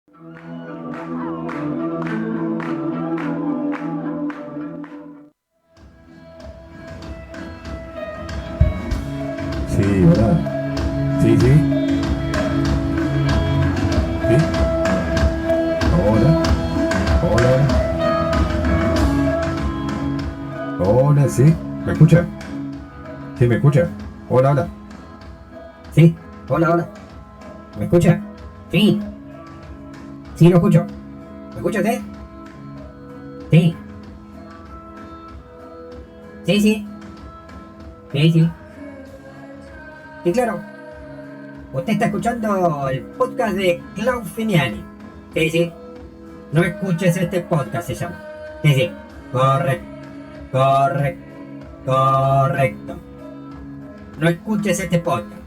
Sí, hola. Sí, sí. Sí. Hola. Hola. Hola, sí. ¿Me escucha? Sí, me escucha. Hola, hola. Sí, hola, hola. ¿Me escucha? Sí, sí, lo escucho. ¿Me escucha usted? Sí, sí, sí, sí, sí. Sí, claro. Usted está escuchando el podcast de Cloud Finiani. Sí, sí. No escuches este podcast, se llama. Sí, sí. Correcto, correcto, correcto. No escuches este podcast.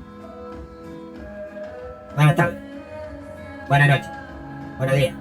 Buenas tardes, buenas noches, buenos días.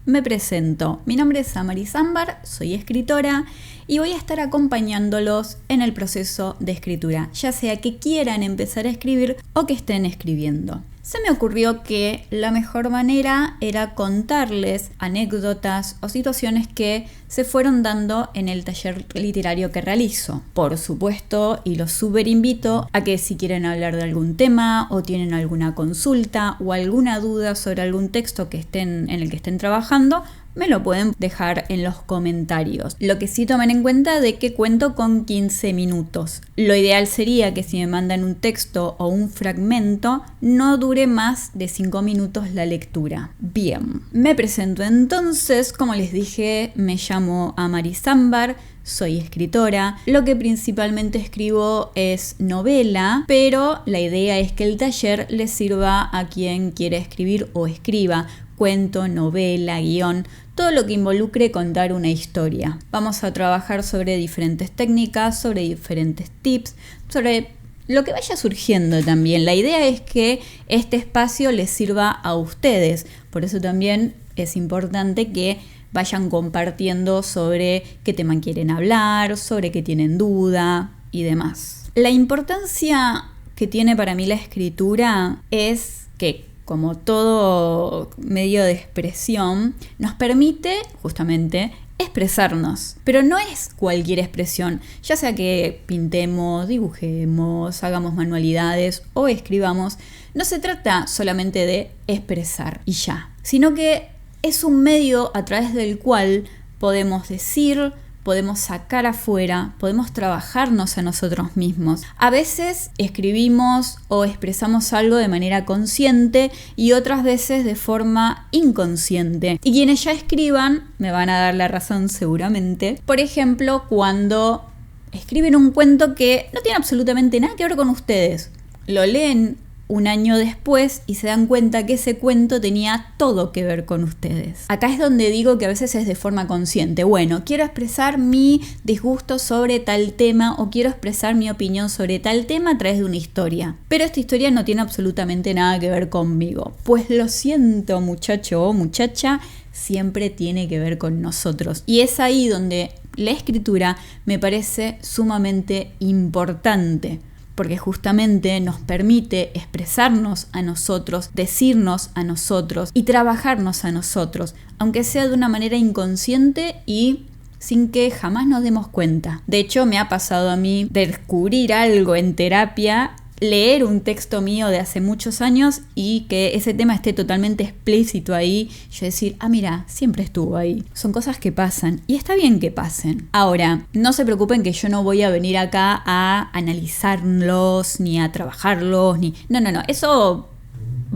me presento. Mi nombre es Amaris Ámbar, soy escritora y voy a estar acompañándolos en el proceso de escritura, ya sea que quieran empezar a escribir o que estén escribiendo. Se me ocurrió que la mejor manera era contarles anécdotas o situaciones que se fueron dando en el taller literario que realizo. Por supuesto, y los súper invito a que si quieren hablar de algún tema o tienen alguna consulta o alguna duda sobre algún texto en el que estén trabajando, me lo pueden dejar en los comentarios. Lo que sí tomen en cuenta de que cuento con 15 minutos. Lo ideal sería que si me mandan un texto o un fragmento, no dure más de 5 minutos la lectura. Bien, me presento entonces, como les dije, me llamo Amaris Ámbar, soy escritora. Lo que principalmente escribo es novela, pero la idea es que el taller les sirva a quien quiera escribir o escriba cuento, novela, guión, todo lo que involucre contar una historia. Vamos a trabajar sobre diferentes técnicas, sobre diferentes tips, sobre lo que vaya surgiendo también. La idea es que este espacio les sirva a ustedes, por eso también es importante que vayan compartiendo sobre qué tema quieren hablar, sobre qué tienen duda y demás. La importancia que tiene para mí la escritura es que, como todo medio de expresión, nos permite justamente expresarnos. Pero no es cualquier expresión, ya sea que pintemos, dibujemos, hagamos manualidades o escribamos. No se trata solamente de expresar y ya, sino que es un medio a través del cual podemos decir, podemos sacar afuera, podemos trabajarnos a nosotros mismos. A veces escribimos o expresamos algo de manera consciente y otras veces de forma inconsciente. Y quienes ya escriban me van a dar la razón seguramente. Por ejemplo, cuando escriben un cuento que no tiene absolutamente nada que ver con ustedes. Lo leen un año después y se dan cuenta que ese cuento tenía todo que ver con ustedes. Acá es donde digo que a veces es de forma consciente. Bueno, quiero expresar mi disgusto sobre tal tema o quiero expresar mi opinión sobre tal tema a través de una historia. Pero esta historia no tiene absolutamente nada que ver conmigo. Pues lo siento, muchacho o muchacha, siempre tiene que ver con nosotros. Y es ahí donde la escritura me parece sumamente importante, porque justamente nos permite expresarnos a nosotros, decirnos a nosotros y trabajarnos a nosotros, aunque sea de una manera inconsciente y sin que jamás nos demos cuenta. De hecho, me ha pasado a mí descubrir algo en terapia, leer un texto mío de hace muchos años y que ese tema esté totalmente explícito ahí. Yo decir, mira, siempre estuvo ahí. Son cosas que pasan y está bien que pasen. Ahora, no se preocupen que yo no voy a venir acá a analizarlos ni a trabajarlos, ni... No, eso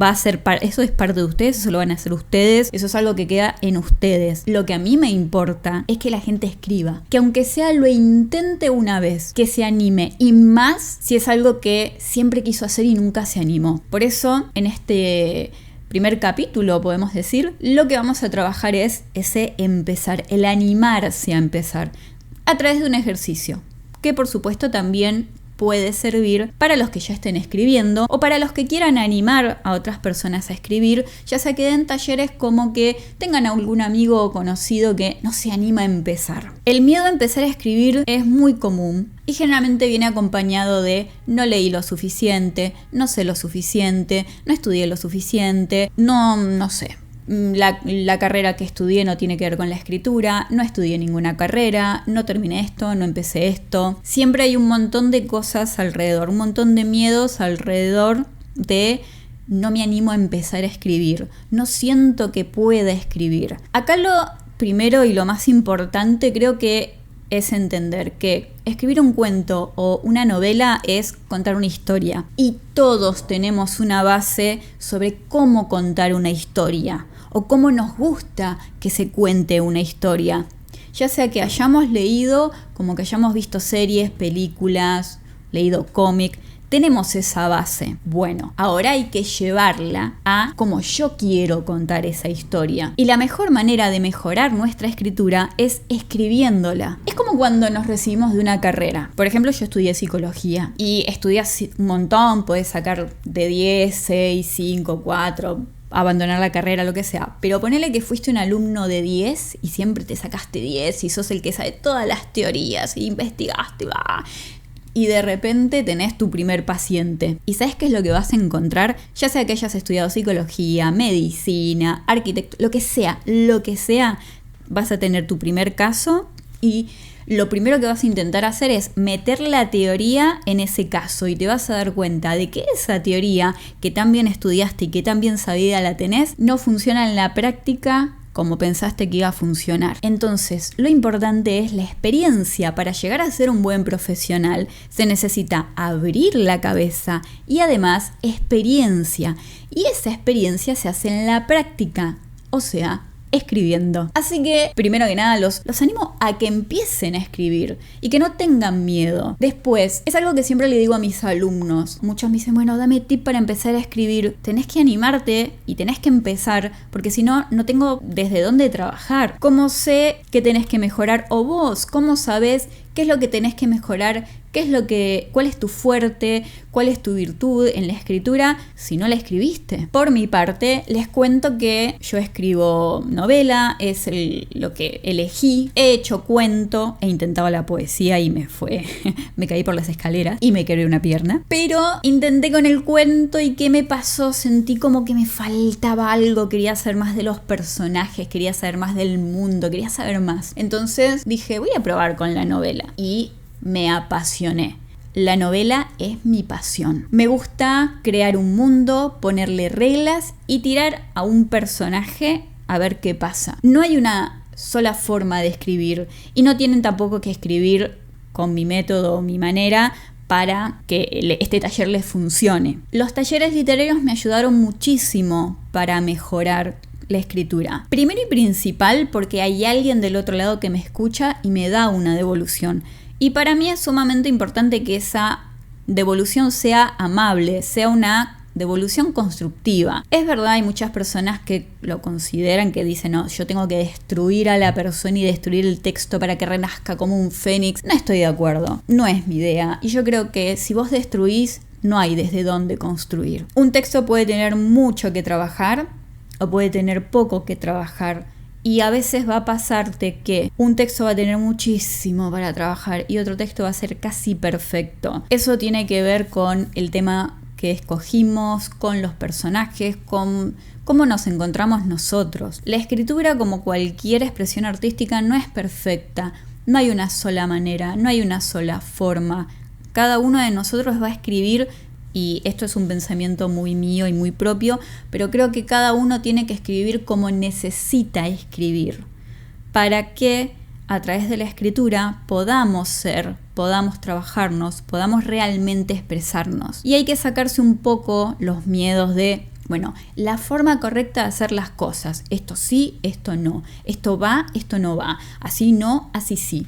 va a ser eso es parte de ustedes, eso lo van a hacer ustedes, eso es algo que queda en ustedes. Lo que a mí me importa es que la gente escriba, que aunque sea lo intente una vez, que se anime, y más si es algo que siempre quiso hacer y nunca se animó. Por eso, en este primer capítulo, podemos decir, lo que vamos a trabajar es ese empezar, el animarse a empezar, a través de un ejercicio, que por supuesto también puede servir para los que ya estén escribiendo o para los que quieran animar a otras personas a escribir, ya sea que den talleres como que tengan algún amigo o conocido que no se anima a empezar. El miedo a empezar a escribir es muy común y generalmente viene acompañado de no leí lo suficiente, no sé lo suficiente, no estudié lo suficiente, no sé. La carrera que estudié no tiene que ver con la escritura, no estudié ninguna carrera, no terminé esto, no empecé esto. Siempre hay un montón de cosas alrededor, un montón de miedos alrededor de no me animo a empezar a escribir, no siento que pueda escribir. Acá lo primero y lo más importante creo que es entender que escribir un cuento o una novela es contar una historia y todos tenemos una base sobre cómo contar una historia o cómo nos gusta que se cuente una historia, ya sea que hayamos leído, como que hayamos visto series, películas, leído cómic. Tenemos esa base. Bueno, ahora hay que llevarla a cómo yo quiero contar esa historia. Y la mejor manera de mejorar nuestra escritura es escribiéndola. Es como cuando nos recibimos de una carrera. Por ejemplo, yo estudié psicología y estudias un montón, podés sacar de 10, 6, 5, 4... abandonar la carrera, lo que sea. Pero ponele que fuiste un alumno de 10 y siempre te sacaste 10 y sos el que sabe todas las teorías y investigaste, va. Y de repente tenés tu primer paciente. ¿Y sabes qué es lo que vas a encontrar? Ya sea que hayas estudiado psicología, medicina, arquitecto, lo que sea, vas a tener tu primer caso y lo primero que vas a intentar hacer es meter la teoría en ese caso y te vas a dar cuenta de que esa teoría que tan bien estudiaste y que tan bien sabida la tenés, no funciona en la práctica como pensaste que iba a funcionar. Entonces, lo importante es la experiencia. Para llegar a ser un buen profesional, se necesita abrir la cabeza y además experiencia. Y esa experiencia se hace en la práctica, o sea, escribiendo. Así que, primero que nada, los animo a que empiecen a escribir y que no tengan miedo. Después, es algo que siempre le digo a mis alumnos. Muchos me dicen, bueno, dame tip para empezar a escribir. Tenés que animarte y tenés que empezar, porque si no, no tengo desde dónde trabajar. ¿Cómo sé qué tenés que mejorar? O vos, ¿cómo sabés qué es lo que tenés que mejorar? ¿Cuál es tu fuerte? ¿Cuál es tu virtud en la escritura si no la escribiste? Por mi parte, les cuento que yo escribo novela, es lo que elegí. He hecho cuento, he intentado la poesía y me caí por las escaleras y me quebré una pierna. Pero intenté con el cuento y ¿qué me pasó? Sentí como que me faltaba algo, quería saber más de los personajes, quería saber más del mundo, quería saber más. Entonces dije, voy a probar con la novela y me apasioné. La novela es mi pasión. Me gusta crear un mundo, ponerle reglas y tirar a un personaje a ver qué pasa. No hay una sola forma de escribir y no tienen tampoco que escribir con mi método o mi manera para que este taller les funcione. Los talleres literarios me ayudaron muchísimo para mejorar la escritura. Primero y principal porque hay alguien del otro lado que me escucha y me da una devolución. Y para mí es sumamente importante que esa devolución sea amable, sea una devolución constructiva. Es verdad, hay muchas personas que lo consideran, que dicen, no, yo tengo que destruir a la persona y destruir el texto para que renazca como un fénix. No estoy de acuerdo, no es mi idea. Y yo creo que si vos destruís, no hay desde dónde construir. Un texto puede tener mucho que trabajar o puede tener poco que trabajar. Y a veces va a pasarte que un texto va a tener muchísimo para trabajar y otro texto va a ser casi perfecto. Eso tiene que ver con el tema que escogimos, con los personajes, con cómo nos encontramos nosotros. La escritura, como cualquier expresión artística, no es perfecta. No hay una sola manera, no hay una sola forma. Cada uno de nosotros va a escribir. Y esto es un pensamiento muy mío y muy propio, pero creo que cada uno tiene que escribir como necesita escribir, para que a través de la escritura podamos trabajarnos, podamos realmente expresarnos. Y hay que sacarse un poco los miedos de, bueno, la forma correcta de hacer las cosas. Esto sí, esto no. Esto va, esto no va. Así no, así sí.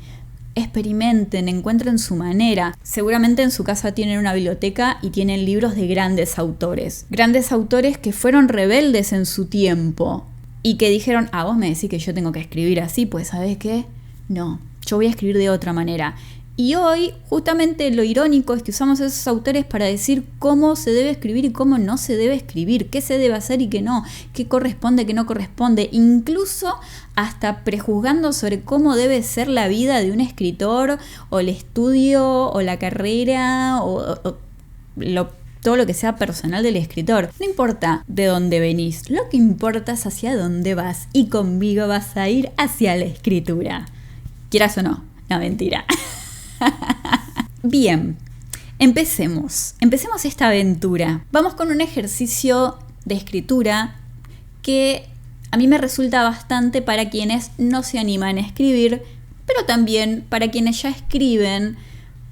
Experimenten, encuentren su manera. Seguramente en su casa tienen una biblioteca y tienen libros de grandes autores. Grandes autores que fueron rebeldes en su tiempo y que dijeron, vos me decís que yo tengo que escribir así, pues ¿sabés qué? No, yo voy a escribir de otra manera. Y hoy, justamente lo irónico es que usamos esos autores para decir cómo se debe escribir y cómo no se debe escribir, qué se debe hacer y qué no, qué corresponde, qué no corresponde, incluso hasta prejuzgando sobre cómo debe ser la vida de un escritor, o el estudio, o la carrera, todo lo que sea personal del escritor. No importa de dónde venís, lo que importa es hacia dónde vas, y conmigo vas a ir hacia la escritura. Quieras o no, no, mentira. Bien, empecemos esta aventura. Vamos con un ejercicio de escritura que a mí me resulta bastante para quienes no se animan a escribir, pero también para quienes ya escriben,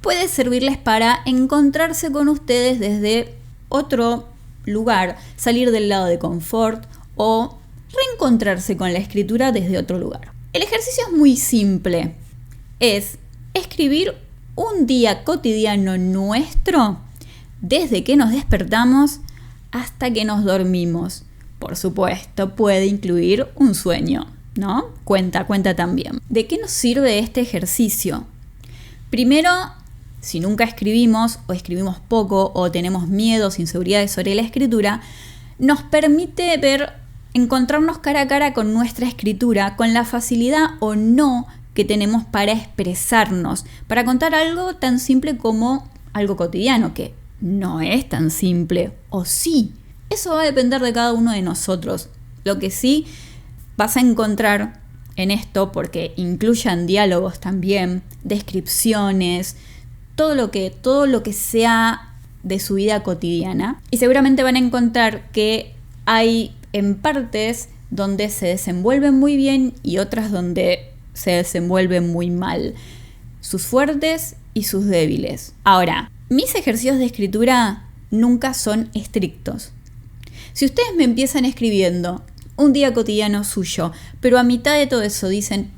puede servirles para encontrarse con ustedes desde otro lugar, salir del lado de confort o reencontrarse con la escritura desde otro lugar. El ejercicio es muy simple, es escribir un día cotidiano nuestro desde que nos despertamos hasta que nos dormimos. Por supuesto, puede incluir un sueño, ¿no? Cuenta también. ¿De qué nos sirve este ejercicio? Primero, si nunca escribimos o escribimos poco o tenemos miedos, inseguridades sobre la escritura, nos permite encontrarnos cara a cara con nuestra escritura, con la facilidad o no que tenemos para expresarnos, para contar algo tan simple como algo cotidiano, que no es tan simple, o sí. Eso va a depender de cada uno de nosotros. Lo que sí vas a encontrar en esto, porque incluyan diálogos también, descripciones, todo lo que sea de su vida cotidiana. Y seguramente van a encontrar que hay en partes donde se desenvuelven muy bien y otras donde se desenvuelven muy mal. Sus fuertes y sus débiles. Ahora, mis ejercicios de escritura nunca son estrictos. Si ustedes me empiezan escribiendo un día cotidiano suyo, pero a mitad de todo eso dicen,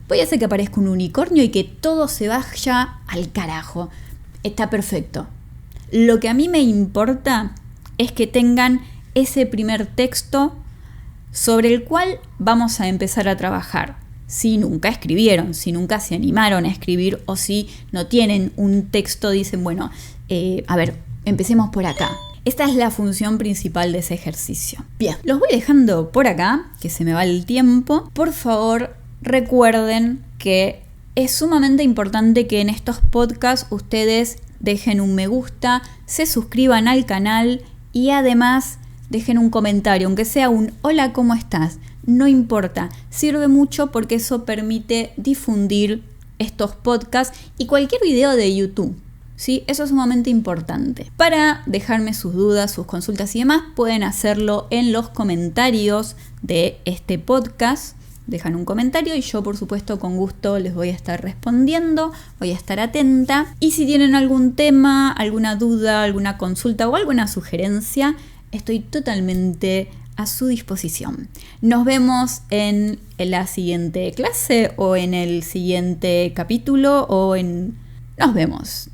voy a hacer que aparezca un unicornio y que todo se vaya al carajo. Está perfecto. Lo que a mí me importa es que tengan ese primer texto sobre el cual vamos a empezar a trabajar. Si nunca escribieron, si nunca se animaron a escribir o si no tienen un texto, dicen, empecemos por acá. Esta es la función principal de ese ejercicio. Bien, los voy dejando por acá, que se me va el tiempo. Por favor, recuerden que es sumamente importante que en estos podcasts ustedes dejen un me gusta, se suscriban al canal y además dejen un comentario, aunque sea un hola, ¿cómo estás? No importa, sirve mucho porque eso permite difundir estos podcasts y cualquier video de YouTube. ¿Sí? Eso es sumamente importante. Para dejarme sus dudas, sus consultas y demás, pueden hacerlo en los comentarios de este podcast. Dejan un comentario y yo, por supuesto, con gusto les voy a estar respondiendo, voy a estar atenta. Y si tienen algún tema, alguna duda, alguna consulta o alguna sugerencia, estoy totalmente a su disposición. Nos vemos en la siguiente clase o en el siguiente capítulo o en... Nos vemos.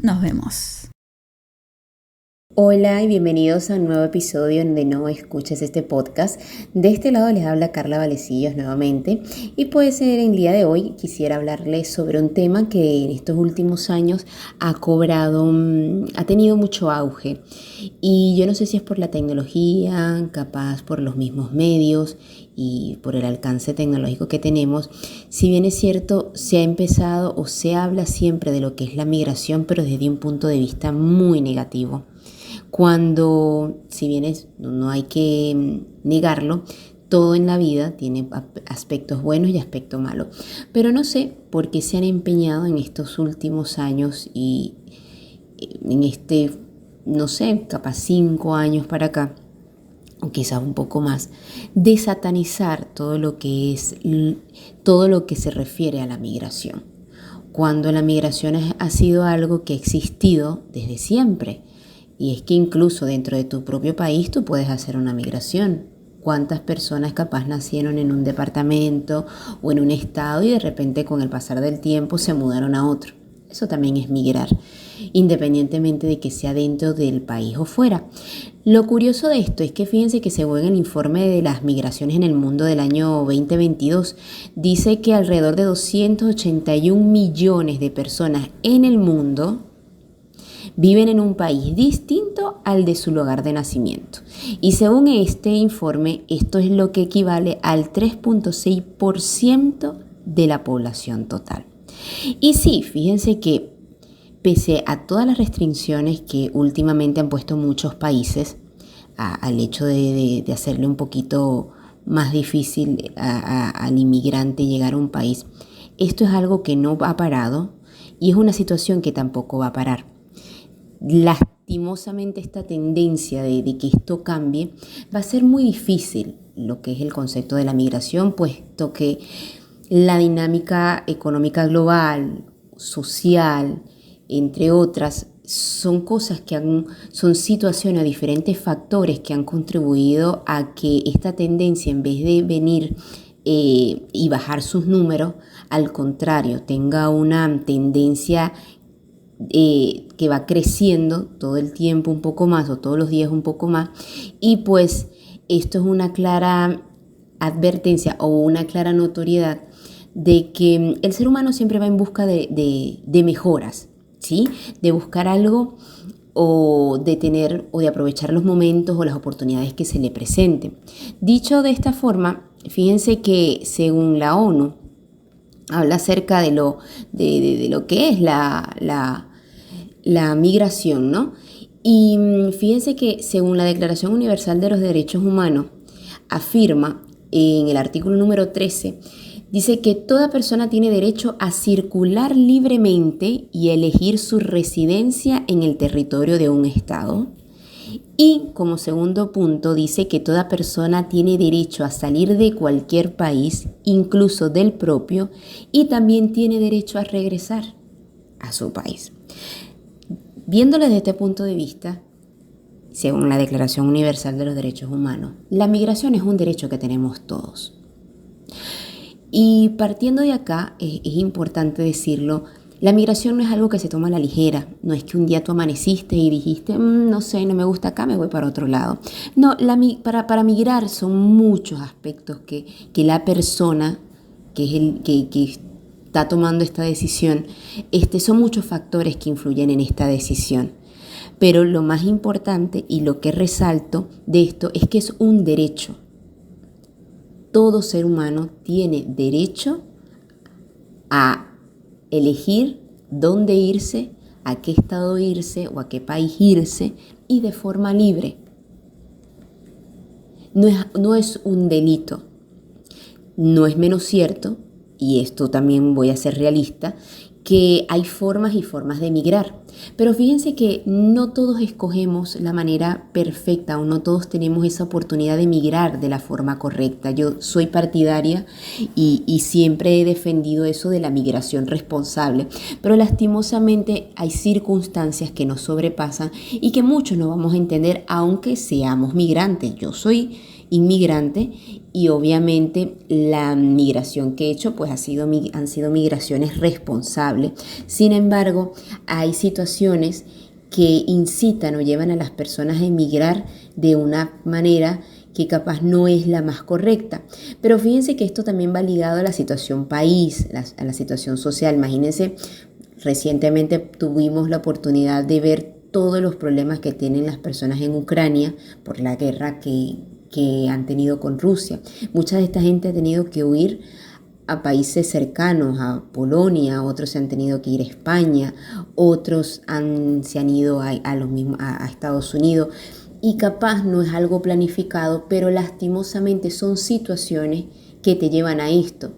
Hola y bienvenidos a un nuevo episodio en De No Escuches Este Podcast. De este lado les habla Carla Valecillos nuevamente y pues en el día de hoy quisiera hablarles sobre un tema que en estos últimos años ha tenido mucho auge y yo no sé si es por la tecnología, capaz por los mismos medios y por el alcance tecnológico que tenemos. Si bien es cierto, se ha empezado o se habla siempre de lo que es la migración, pero desde un punto de vista muy negativo. Cuando, si bien no hay que negarlo, todo en la vida tiene aspectos buenos y aspectos malos. Pero no sé por qué se han empeñado en estos últimos años y en capaz 5 años para acá, o quizás un poco más, de satanizar todo lo que se refiere a la migración. Cuando la migración ha sido algo que ha existido desde siempre. Y es que incluso dentro de tu propio país tú puedes hacer una migración. ¿Cuántas personas capaz nacieron en un departamento o en un estado y de repente con el pasar del tiempo se mudaron a otro? Eso también es migrar, independientemente de que sea dentro del país o fuera. Lo curioso de esto es que fíjense que según el informe de las migraciones en el mundo del año 2022, dice que alrededor de 281 millones de personas en el mundo viven en un país distinto al de su lugar de nacimiento. Y según este informe, esto es lo que equivale al 3.6% de la población total. Y sí, fíjense que pese a todas las restricciones que últimamente han puesto muchos países al hecho de hacerle un poquito más difícil al inmigrante llegar a un país, esto es algo que no ha parado y es una situación que tampoco va a parar. Lastimosamente esta tendencia de que esto cambie va a ser muy difícil lo que es el concepto de la migración, puesto que la dinámica económica global, social, entre otras, son cosas son situaciones, diferentes factores que han contribuido a que esta tendencia, en vez de venir y bajar sus números, al contrario, tenga una tendencia que va creciendo todo el tiempo un poco más o todos los días un poco más, y pues esto es una clara advertencia o una clara notoriedad de que el ser humano siempre va en busca de mejoras, ¿sí? De buscar algo o de tener o de aprovechar los momentos o las oportunidades que se le presenten. Dicho de esta forma, fíjense que según la ONU, habla acerca de lo que es la migración, ¿no? Y fíjense que según la Declaración Universal de los Derechos Humanos, afirma en el artículo número 13, dice que toda persona tiene derecho a circular libremente y a elegir su residencia en el territorio de un estado. Y como segundo punto dice que toda persona tiene derecho a salir de cualquier país, incluso del propio, y también tiene derecho a regresar a su país. Viéndolo desde este punto de vista, según la Declaración Universal de los Derechos Humanos, la migración es un derecho que tenemos todos. Y partiendo de acá, es importante decirlo, la migración no es algo que se toma a la ligera. No es que un día tú amaneciste y dijiste, no sé, no me gusta acá, me voy para otro lado. No, para migrar son muchos aspectos que la persona, que es el que está tomando esta decisión, son muchos factores que influyen en esta decisión. Pero lo más importante y lo que resalto de esto es que es un derecho. Todo ser humano tiene derecho a elegir dónde irse, a qué estado irse o a qué país irse y de forma libre. No es un delito. No es menos cierto, y esto también voy a ser realista, que hay formas y formas de emigrar. Pero fíjense que no todos escogemos la manera perfecta o no todos tenemos esa oportunidad de emigrar de la forma correcta. Yo soy partidaria y siempre he defendido eso de la migración responsable. Pero lastimosamente hay circunstancias que nos sobrepasan y que muchos no vamos a entender aunque seamos migrantes. Yo soy inmigrante y obviamente la migración que he hecho pues han sido migraciones responsables. Sin embargo, hay situaciones que incitan o llevan a las personas a emigrar de una manera que capaz no es la más correcta. Pero fíjense que esto también va ligado a la situación país, a la situación social. Imagínense, recientemente tuvimos la oportunidad de ver todos los problemas que tienen las personas en Ucrania por la guerra que han tenido con Rusia. Mucha de esta gente ha tenido que huir a países cercanos, a Polonia, otros se han tenido que ir a España, otros se han ido a Estados Unidos y capaz no es algo planificado, pero lastimosamente son situaciones que te llevan a esto.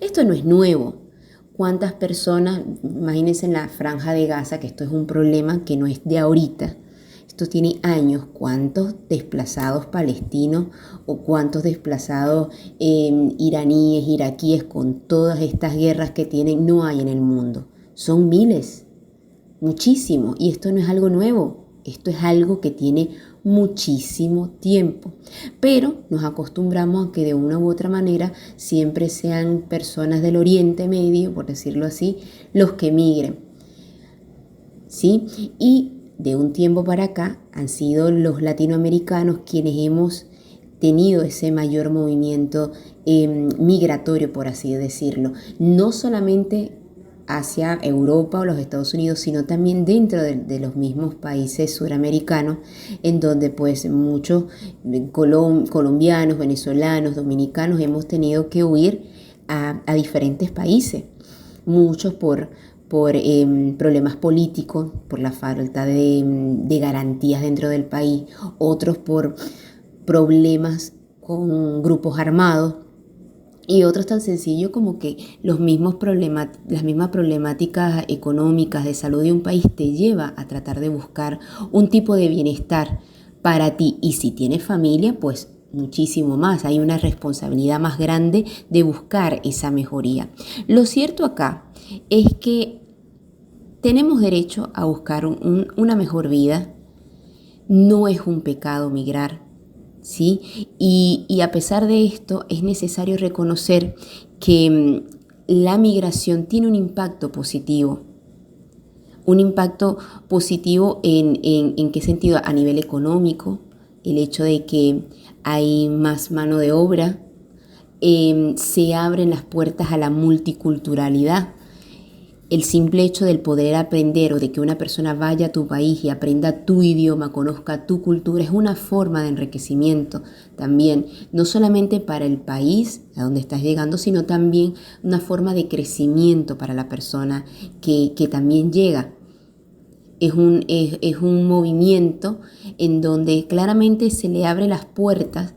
Esto no es nuevo. ¿Cuántas personas, imagínense en la Franja de Gaza, que esto es un problema que no es de ahorita? Esto tiene años. ¿Cuántos desplazados palestinos o cuántos desplazados iraníes, iraquíes con todas estas guerras que tienen no hay en el mundo? Son miles, muchísimo. Y esto no es algo nuevo. Esto es algo que tiene muchísimo tiempo. Pero nos acostumbramos a que de una u otra manera siempre sean personas del Oriente Medio, por decirlo así, los que migren. ¿Sí? Y de un tiempo para acá han sido los latinoamericanos quienes hemos tenido ese mayor movimiento migratorio, por así decirlo. No solamente hacia Europa o los Estados Unidos, sino también dentro de los mismos países suramericanos, en donde pues muchos colombianos, venezolanos, dominicanos hemos tenido que huir a diferentes países. Muchos por problemas políticos, por la falta de garantías dentro del país, otros por problemas con grupos armados y otros tan sencillos como que las mismas problemáticas económicas de salud de un país te lleva a tratar de buscar un tipo de bienestar para ti, y si tienes familia pues muchísimo más, hay una responsabilidad más grande de buscar esa mejoría. Lo cierto acá es que tenemos derecho a buscar una mejor vida. No es un pecado migrar, ¿sí? Y a pesar de esto, es necesario reconocer que la migración tiene un impacto positivo. Un impacto positivo en qué sentido, a nivel económico, el hecho de que hay más mano de obra, se abren las puertas a la multiculturalidad. el simple hecho del poder aprender o de que una persona vaya a tu país y aprenda tu idioma, conozca tu cultura, es una forma de enriquecimiento también, no solamente para el país a donde estás llegando, sino también una forma de crecimiento para la persona que también llega. Es un movimiento en donde claramente se le abre las puertas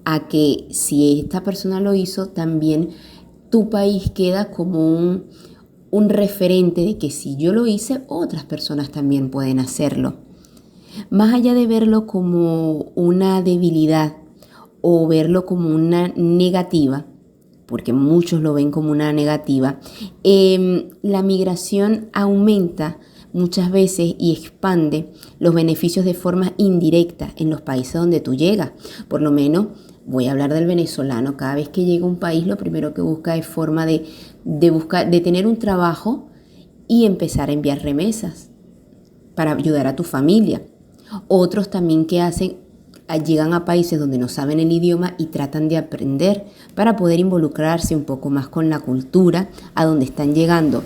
a que si esta persona lo hizo, también tu país queda como un referente de que si yo lo hice, otras personas también pueden hacerlo. Más allá de verlo como una debilidad o verlo como una negativa, porque muchos lo ven como una negativa, la migración aumenta muchas veces y expande los beneficios de forma indirecta en los países donde tú llegas. Por lo menos voy a hablar del venezolano. Cada vez que llega a un país, lo primero que busca es forma de tener un trabajo y empezar a enviar remesas para ayudar a tu familia. Otros también que llegan a países donde no saben el idioma y tratan de aprender para poder involucrarse un poco más con la cultura a donde están llegando.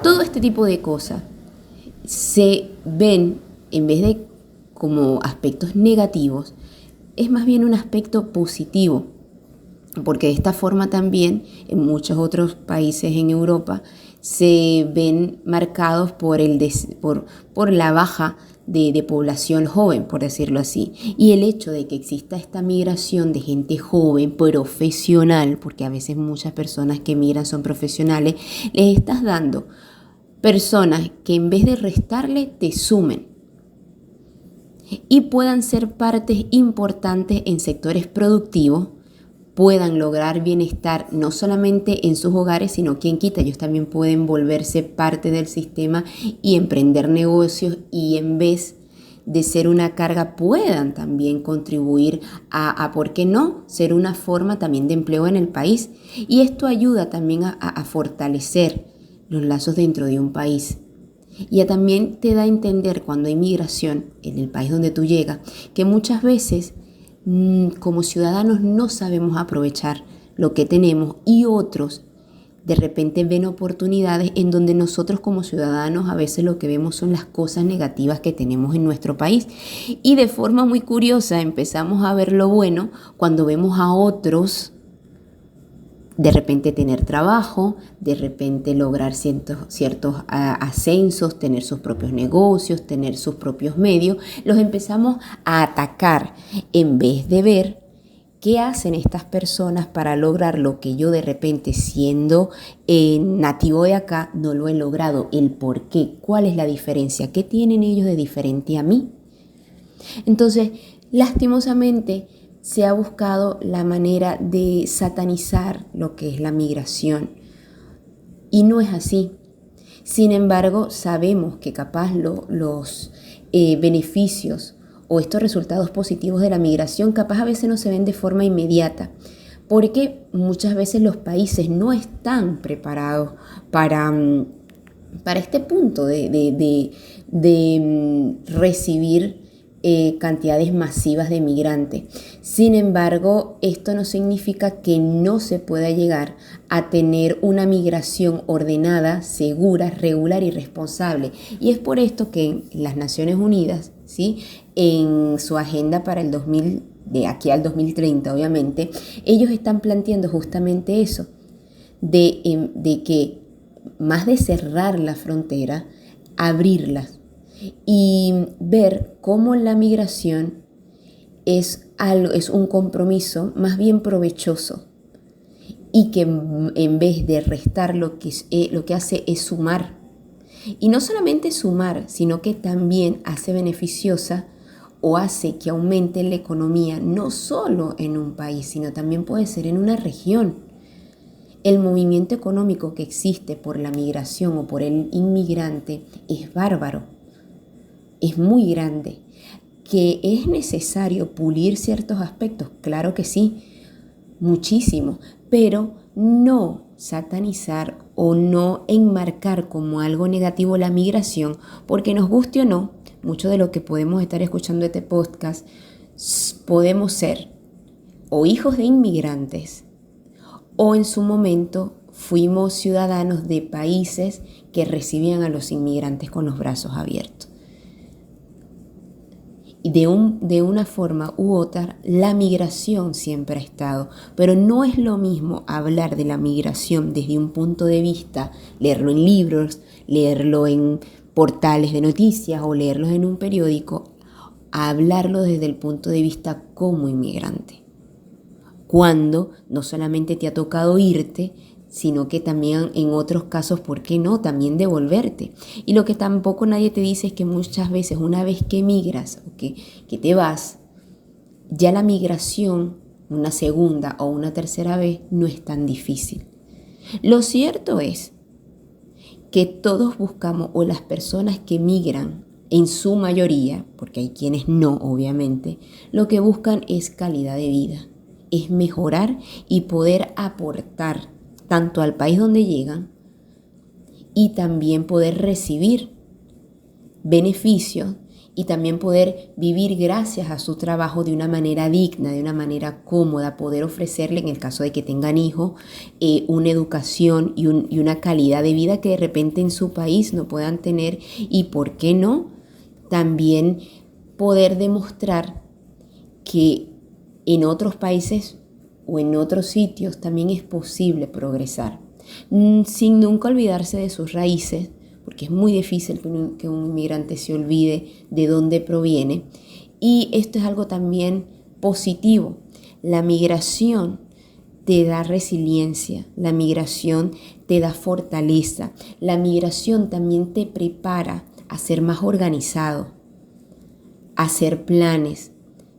Todo este tipo de cosas se ven, en vez de como aspectos negativos, es más bien un aspecto positivo, porque de esta forma también en muchos otros países en Europa se ven marcados por la baja de población joven, por decirlo así. Y el hecho de que exista esta migración de gente joven, profesional, porque a veces muchas personas que migran son profesionales, les estás dando personas que en vez de restarle, te sumen y puedan ser partes importantes en sectores productivos, puedan lograr bienestar no solamente en sus hogares, sino quien quita, ellos también pueden volverse parte del sistema y emprender negocios y en vez de ser una carga puedan también contribuir a ¿por qué no?, ser una forma también de empleo en el país. Y esto ayuda también a fortalecer los lazos dentro de un país. Y también te da a entender cuando hay migración en el país donde tú llegas, que muchas veces como ciudadanos no sabemos aprovechar lo que tenemos y otros de repente ven oportunidades en donde nosotros como ciudadanos a veces lo que vemos son las cosas negativas que tenemos en nuestro país. Y de forma muy curiosa empezamos a ver lo bueno cuando vemos a otros de repente tener trabajo, de repente lograr ciertos ascensos, tener sus propios negocios, tener sus propios medios, los empezamos a atacar en vez de ver qué hacen estas personas para lograr lo que yo de repente siendo nativo de acá no lo he logrado, el por qué, cuál es la diferencia, qué tienen ellos de diferente a mí. Entonces, lastimosamente, se ha buscado la manera de satanizar lo que es la migración y no es así. Sin embargo, sabemos que capaz los beneficios o estos resultados positivos de la migración capaz a veces no se ven de forma inmediata porque muchas veces los países no están preparados para este punto de recibir cantidades masivas de migrantes. Sin embargo, esto no significa que no se pueda llegar a tener una migración ordenada, segura, regular y responsable. Y es por esto que en las Naciones Unidas, ¿sí?, en su agenda para el 2000, de aquí al 2030, obviamente, ellos están planteando justamente eso, de que más de cerrar la frontera, abrirlas. Y ver cómo la migración es un compromiso más bien provechoso y que en vez de restar lo que hace es sumar. Y no solamente sumar, sino que también hace beneficiosa o hace que aumente la economía no solo en un país, sino también puede ser en una región. El movimiento económico que existe por la migración o por el inmigrante es bárbaro. Es muy grande. ¿Que es necesario pulir ciertos aspectos? Claro que sí, muchísimo, pero no satanizar o no enmarcar como algo negativo la migración, porque nos guste o no, mucho de lo que podemos estar escuchando este podcast, podemos ser o hijos de inmigrantes o en su momento fuimos ciudadanos de países que recibían a los inmigrantes con los brazos abiertos. Y de una forma u otra, la migración siempre ha estado, pero no es lo mismo hablar de la migración desde un punto de vista, leerlo en libros, leerlo en portales de noticias o leerlos en un periódico, a hablarlo desde el punto de vista como inmigrante. Cuando no solamente te ha tocado irte, sino que también en otros casos, ¿por qué no?, también devolverte. Y lo que tampoco nadie te dice es que muchas veces una vez que migras o que te vas, ya la migración, una segunda o una tercera vez, no es tan difícil. Lo cierto es que todos buscamos, o las personas que migran, en su mayoría, porque hay quienes no, obviamente, lo que buscan es calidad de vida, es mejorar y poder aportar tanto al país donde llegan y también poder recibir beneficios y también poder vivir gracias a su trabajo de una manera digna, de una manera cómoda, poder ofrecerle, en el caso de que tengan hijos, una educación y una calidad de vida que de repente en su país no puedan tener, y por qué no, también poder demostrar que en otros países o en otros sitios también es posible progresar, sin nunca olvidarse de sus raíces, porque es muy difícil que un inmigrante se olvide de dónde proviene. Y esto es algo también positivo. La migración te da resiliencia, la migración te da fortaleza, la migración también te prepara a ser más organizado, a hacer planes.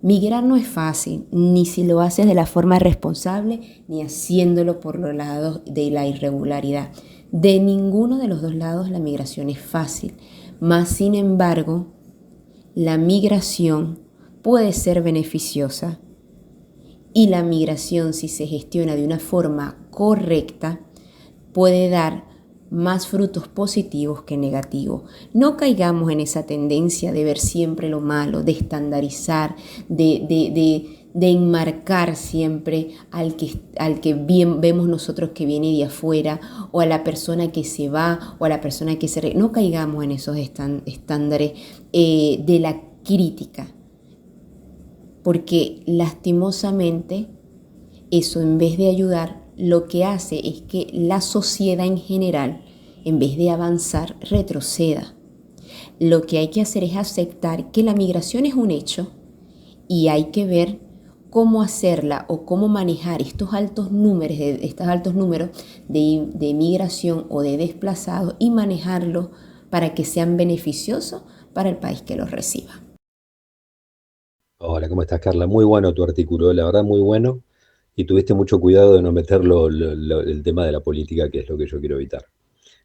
Migrar no es fácil, ni si lo haces de la forma responsable, ni haciéndolo por los lados de la irregularidad. De ninguno de los dos lados la migración es fácil, mas sin embargo, la migración puede ser beneficiosa, y la migración, si se gestiona de una forma correcta, puede dar más frutos positivos que negativos. No caigamos en esa tendencia de ver siempre lo malo, de estandarizar, de enmarcar siempre al que bien vemos nosotros que viene de afuera, o a la persona que se va, o a la persona que se... No caigamos en esos estándares de la crítica, porque lastimosamente eso, en vez de ayudar, lo que hace es que la sociedad en general, en vez de avanzar, retroceda. Lo que hay que hacer es aceptar que la migración es un hecho y hay que ver cómo hacerla o cómo manejar estos altos números de migración o de desplazados, y manejarlos para que sean beneficiosos para el país que los reciba. Hola, ¿cómo estás, Carla? Muy bueno tu artículo, la verdad muy bueno, y tuviste mucho cuidado de no meterlo el tema de la política, que es lo que yo quiero evitar.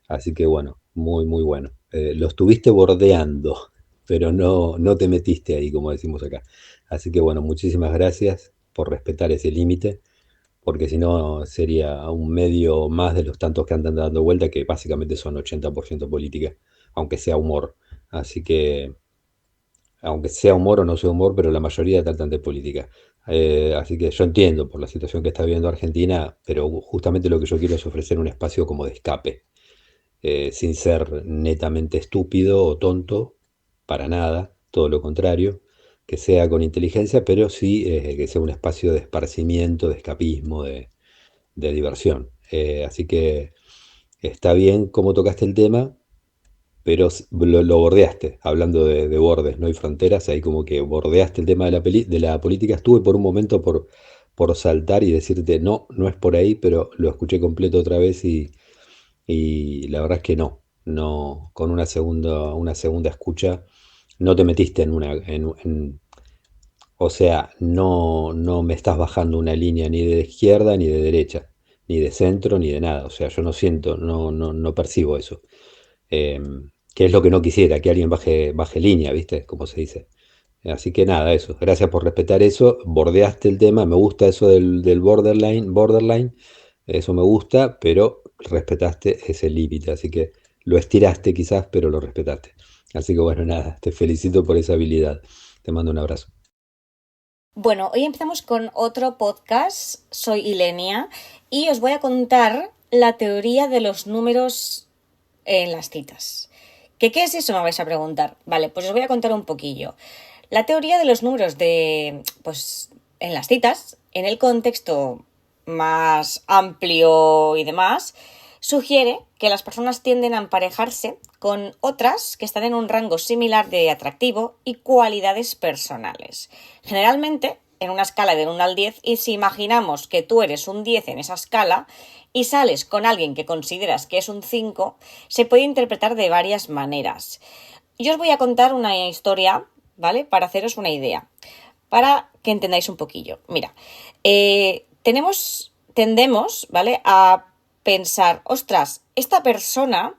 Así que bueno, muy muy bueno. Lo estuviste bordeando, pero no te metiste ahí, como decimos acá. Así que bueno, muchísimas gracias por respetar ese límite, porque si no sería un medio más de los tantos que andan dando vuelta, que básicamente son 80% política, aunque sea humor. Así que aunque sea humor o no sea humor, pero la mayoría tratan de política. Así que yo entiendo por la situación que está viviendo Argentina, pero justamente lo que yo quiero es ofrecer un espacio como de escape, sin ser netamente estúpido o tonto, para nada, todo lo contrario, que sea con inteligencia, pero sí que sea un espacio de esparcimiento, de escapismo, de diversión. Así que está bien cómo tocaste el tema, pero lo bordeaste, hablando de bordes, no hay fronteras, ahí como que bordeaste el tema de la política. Estuve por un momento por saltar y decirte, no es por ahí, pero lo escuché completo otra vez y la verdad es que no, con una segunda escucha, no te metiste o sea, no me estás bajando una línea ni de izquierda ni de derecha, ni de centro ni de nada, o sea, yo no siento, no percibo eso. Que es lo que no quisiera, que alguien baje línea, ¿viste? Como se dice. Así que nada, eso. Gracias por respetar eso. Bordeaste el tema. Me gusta eso del borderline. Eso me gusta, pero respetaste ese límite. Así que lo estiraste quizás, pero lo respetaste. Así que bueno, nada, te felicito por esa habilidad. Te mando un abrazo. Bueno, hoy empezamos con otro podcast. Soy Ilenia y os voy a contar la teoría de los números en las citas. ¿Qué es eso? Me vais a preguntar. Vale, pues os voy a contar un poquillo. La teoría de los números en las citas, en el contexto más amplio y demás, sugiere que las personas tienden a emparejarse con otras que están en un rango similar de atractivo y cualidades personales. Generalmente, en una escala del 1 al 10, y si imaginamos que tú eres un 10 en esa escala y sales con alguien que consideras que es un 5, se puede interpretar de varias maneras. Yo os voy a contar una historia, ¿vale? Para haceros una idea, para que entendáis un poquillo. Mira, tendemos, ¿vale?, a pensar, ostras, esta persona,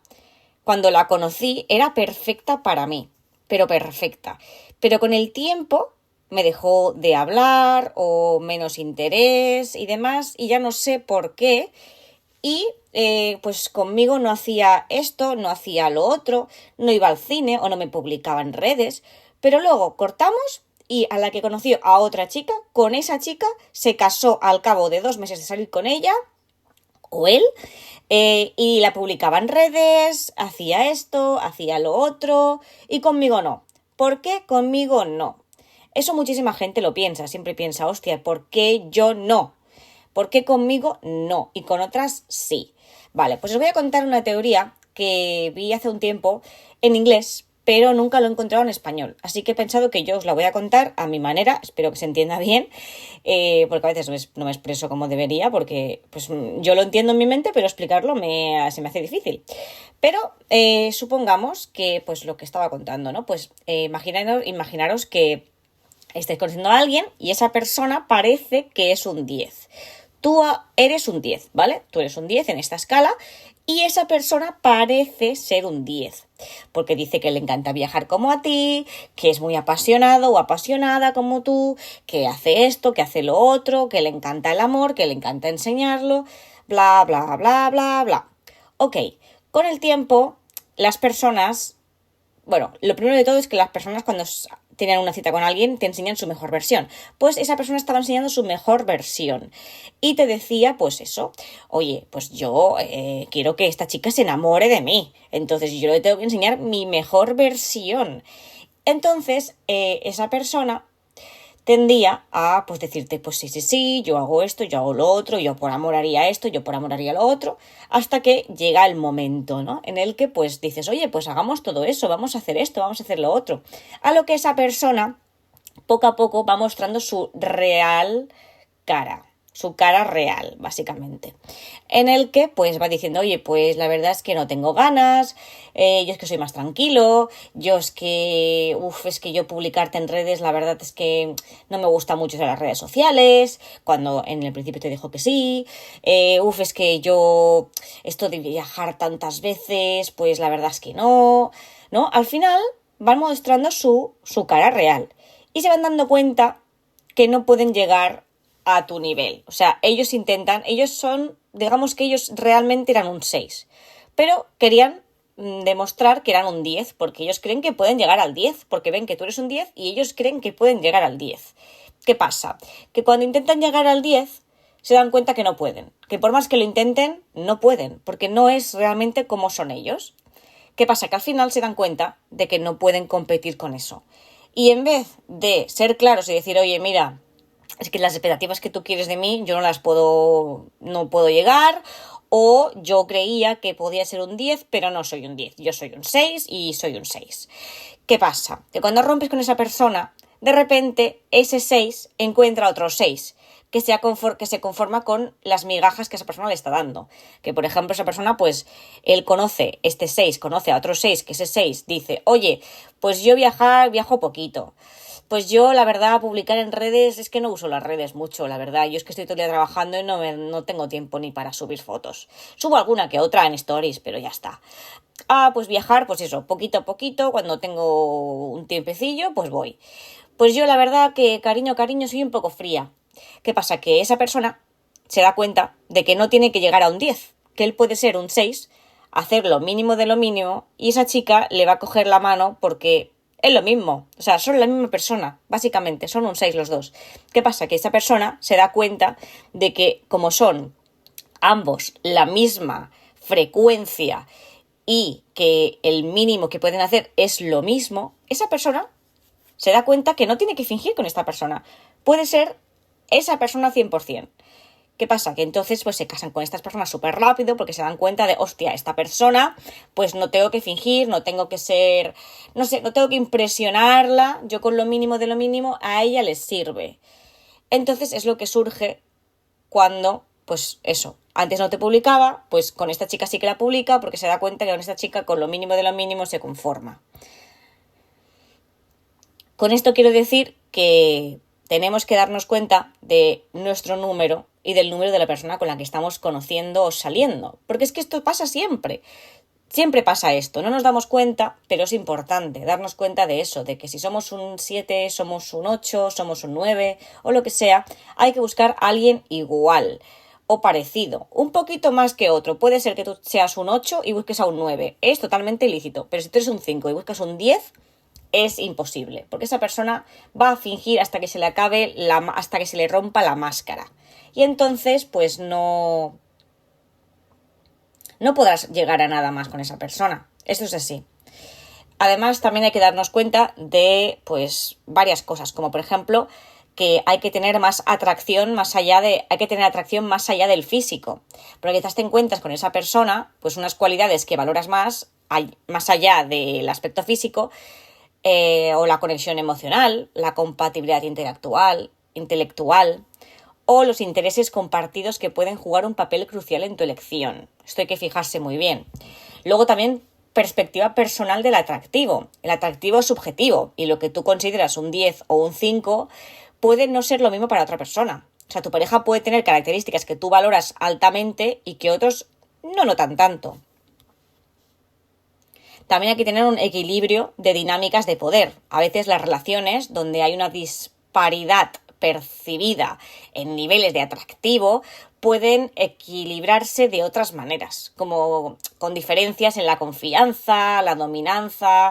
cuando la conocí, era perfecta para mí, pero perfecta. Pero con el tiempo me dejó de hablar o menos interés y demás, y ya no sé por qué. Y pues conmigo no hacía esto, no hacía lo otro, no iba al cine o no me publicaba en redes. Pero luego cortamos y a la que conoció a otra chica, con esa chica se casó al cabo de 2 meses de salir con ella, o él, y la publicaba en redes, hacía esto, hacía lo otro, y conmigo no. ¿Por qué conmigo no? Eso muchísima gente lo piensa, siempre piensa, hostia, ¿por qué yo no? ¿Por qué conmigo no? Y con otras sí. Vale, pues os voy a contar una teoría que vi hace un tiempo en inglés, pero nunca lo he encontrado en español. Así que he pensado que yo os la voy a contar a mi manera, espero que se entienda bien, porque a veces no me expreso como debería, porque pues yo lo entiendo en mi mente, pero explicarlo se me hace difícil. Pero supongamos que, pues lo que estaba contando, ¿no? Pues imaginaros que estáis conociendo a alguien y esa persona parece que es un 10. Tú eres un 10, ¿vale? Tú eres un 10 en esta escala y esa persona parece ser un 10. Porque dice que le encanta viajar como a ti, que es muy apasionado o apasionada como tú, que hace esto, que hace lo otro, que le encanta el amor, que le encanta enseñarlo, bla, bla, bla, bla, bla. Ok, con el tiempo, las personas... Bueno, lo primero de todo es que las personas cuando tienen una cita con alguien te enseñan su mejor versión. Pues esa persona estaba enseñando su mejor versión y te decía pues eso, oye, pues yo quiero que esta chica se enamore de mí, entonces yo le tengo que enseñar mi mejor versión. Entonces esa persona tendía a pues decirte pues sí, yo hago esto, yo hago lo otro, yo por amor haría esto, yo por amor haría lo otro, hasta que llega el momento, ¿no?, en el que pues dices, oye, pues hagamos todo eso, vamos a hacer esto, vamos a hacer lo otro. A lo que esa persona poco a poco va mostrando su real cara. Su cara real, básicamente, en el que pues va diciendo, oye, pues la verdad es que no tengo ganas, yo es que soy más tranquilo, yo es que, yo publicarte en redes, la verdad es que no me gusta mucho las redes sociales, cuando en el principio te dijo que sí, es que yo, esto de viajar tantas veces, pues la verdad es que no, ¿no? Al final van mostrando su cara real y se van dando cuenta que no pueden llegar a tu nivel. O sea, ellos digamos que ellos realmente eran un 6, pero querían demostrar que eran un 10, porque ellos creen que pueden llegar al 10, porque ven que tú eres un 10 y ellos creen que pueden llegar al 10. ¿Qué pasa? Que cuando intentan llegar al 10 se dan cuenta que no pueden, que por más que lo intenten, no pueden, porque no es realmente como son ellos. ¿Qué pasa? Que al final se dan cuenta de que no pueden competir con eso. Y en vez de ser claros y decir, oye, mira, es que las expectativas que tú quieres de mí, yo no puedo llegar, o yo creía que podía ser un 10, pero no soy un 10, yo soy un 6 y soy un 6. ¿Qué pasa? Que cuando rompes con esa persona, de repente ese 6 encuentra otro 6, que se conforma con las migajas que esa persona le está dando. Que, por ejemplo, esa persona, pues, este 6 conoce a otro 6, que ese 6 dice, oye, pues yo viajo poquito. Pues yo, la verdad, publicar en redes, es que no uso las redes mucho, la verdad. Yo es que estoy todo el día trabajando y no tengo tiempo ni para subir fotos. Subo alguna que otra en stories, pero ya está. Pues viajar, pues eso, poquito a poquito, cuando tengo un tiempecillo, pues voy. Pues yo, la verdad, que cariño, soy un poco fría. ¿Qué pasa? Que esa persona se da cuenta de que no tiene que llegar a un 10, que él puede ser un 6, hacer lo mínimo de lo mínimo, y esa chica le va a coger la mano porque es lo mismo, o sea, son la misma persona, básicamente, son un 6 los dos. ¿Qué pasa? Que esa persona se da cuenta de que como son ambos la misma frecuencia y que el mínimo que pueden hacer es lo mismo, esa persona se da cuenta que no tiene que fingir con esta persona. Puede ser esa persona 100%. ¿Qué pasa? Que entonces pues se casan con estas personas súper rápido porque se dan cuenta de, hostia, esta persona pues no tengo que fingir, no tengo que ser, no sé, no tengo que impresionarla, yo con lo mínimo de lo mínimo a ella les sirve. Entonces es lo que surge cuando, pues eso, antes no te publicaba, pues con esta chica sí que la publica porque se da cuenta que con esta chica con lo mínimo de lo mínimo se conforma. Con esto quiero decir que tenemos que darnos cuenta de nuestro número y del número de la persona con la que estamos conociendo o saliendo. Porque es que esto pasa siempre. Siempre pasa esto. No nos damos cuenta, pero es importante darnos cuenta de eso, de que si somos un 7, somos un 8, somos un 9 o lo que sea, hay que buscar a alguien igual o parecido. Un poquito más que otro. Puede ser que tú seas un 8 y busques a un 9. Es totalmente ilícito. Pero si tú eres un 5 y buscas un 10... es imposible, porque esa persona va a fingir hasta que se le acabe, hasta que se le rompa la máscara. Y entonces, pues no podrás llegar a nada más con esa persona. Eso es así. Además, también hay que darnos cuenta de, pues, varias cosas, como por ejemplo, que hay que tener más atracción hay que tener atracción más allá del físico. Porque quizás te encuentras con esa persona, pues unas cualidades que valoras más allá del aspecto físico, o la conexión emocional, la compatibilidad intelectual o los intereses compartidos que pueden jugar un papel crucial en tu elección. Esto hay que fijarse muy bien. Luego también perspectiva personal del atractivo. El atractivo es subjetivo y lo que tú consideras un 10 o un 5 puede no ser lo mismo para otra persona. O sea, tu pareja puede tener características que tú valoras altamente y que otros no notan tanto. También hay que tener un equilibrio de dinámicas de poder. A veces las relaciones donde hay una disparidad percibida en niveles de atractivo pueden equilibrarse de otras maneras, como con diferencias en la confianza, la dominancia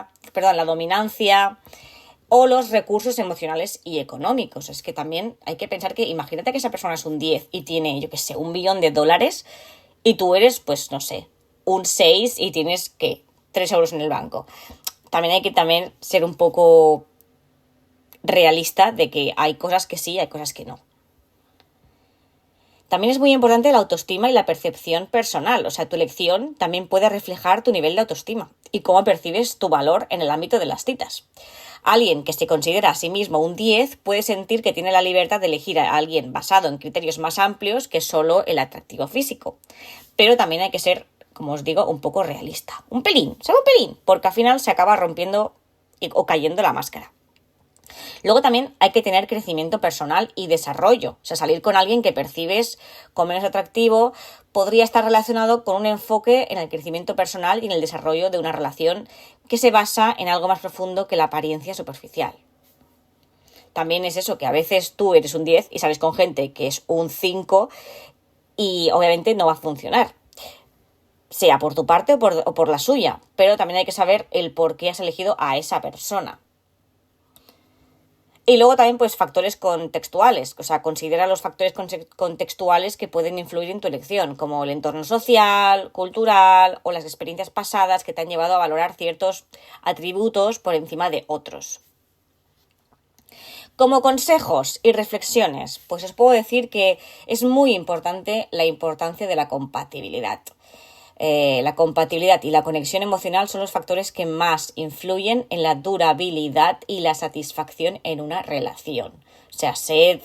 o los recursos emocionales y económicos. Es que también hay que pensar que imagínate que esa persona es un 10 y tiene, yo qué sé, $1 billón y tú eres, pues no sé, un 6 y tienes, ¿qué? 3 euros en el banco. También hay que ser un poco realista de que hay cosas que sí y hay cosas que no. También es muy importante la autoestima y la percepción personal. O sea, tu elección también puede reflejar tu nivel de autoestima y cómo percibes tu valor en el ámbito de las citas. Alguien que se considera a sí mismo un 10 puede sentir que tiene la libertad de elegir a alguien basado en criterios más amplios que solo el atractivo físico. Pero también hay que ser, como os digo, un poco realista. Un pelín, porque al final se acaba rompiendo o cayendo la máscara. Luego también hay que tener crecimiento personal y desarrollo. O sea, salir con alguien que percibes como menos atractivo podría estar relacionado con un enfoque en el crecimiento personal y en el desarrollo de una relación que se basa en algo más profundo que la apariencia superficial. También es eso, que a veces tú eres un 10 y sales con gente que es un 5 y obviamente no va a funcionar, sea por tu parte o por la suya, pero también hay que saber el por qué has elegido a esa persona. Y luego también pues factores contextuales, o sea, considera los factores contextuales que pueden influir en tu elección, como el entorno social, cultural o las experiencias pasadas que te han llevado a valorar ciertos atributos por encima de otros. Como consejos y reflexiones, pues os puedo decir que es muy importante la importancia de la compatibilidad. La compatibilidad y la conexión emocional son los factores que más influyen en la durabilidad y la satisfacción en una relación. O sea, sed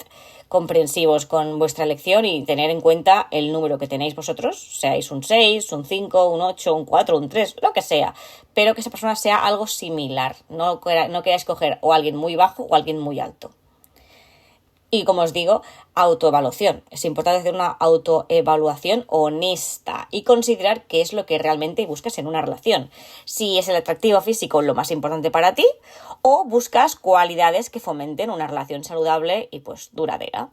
comprensivos con vuestra elección y tener en cuenta el número que tenéis vosotros, seáis un 6, un 5, un 8, un 4, un 3, lo que sea, pero que esa persona sea algo similar, no queráis coger o alguien muy bajo o alguien muy alto. Y como os digo, autoevaluación. Es importante hacer una autoevaluación honesta y considerar qué es lo que realmente buscas en una relación. Si es el atractivo físico lo más importante para ti o buscas cualidades que fomenten una relación saludable y pues duradera.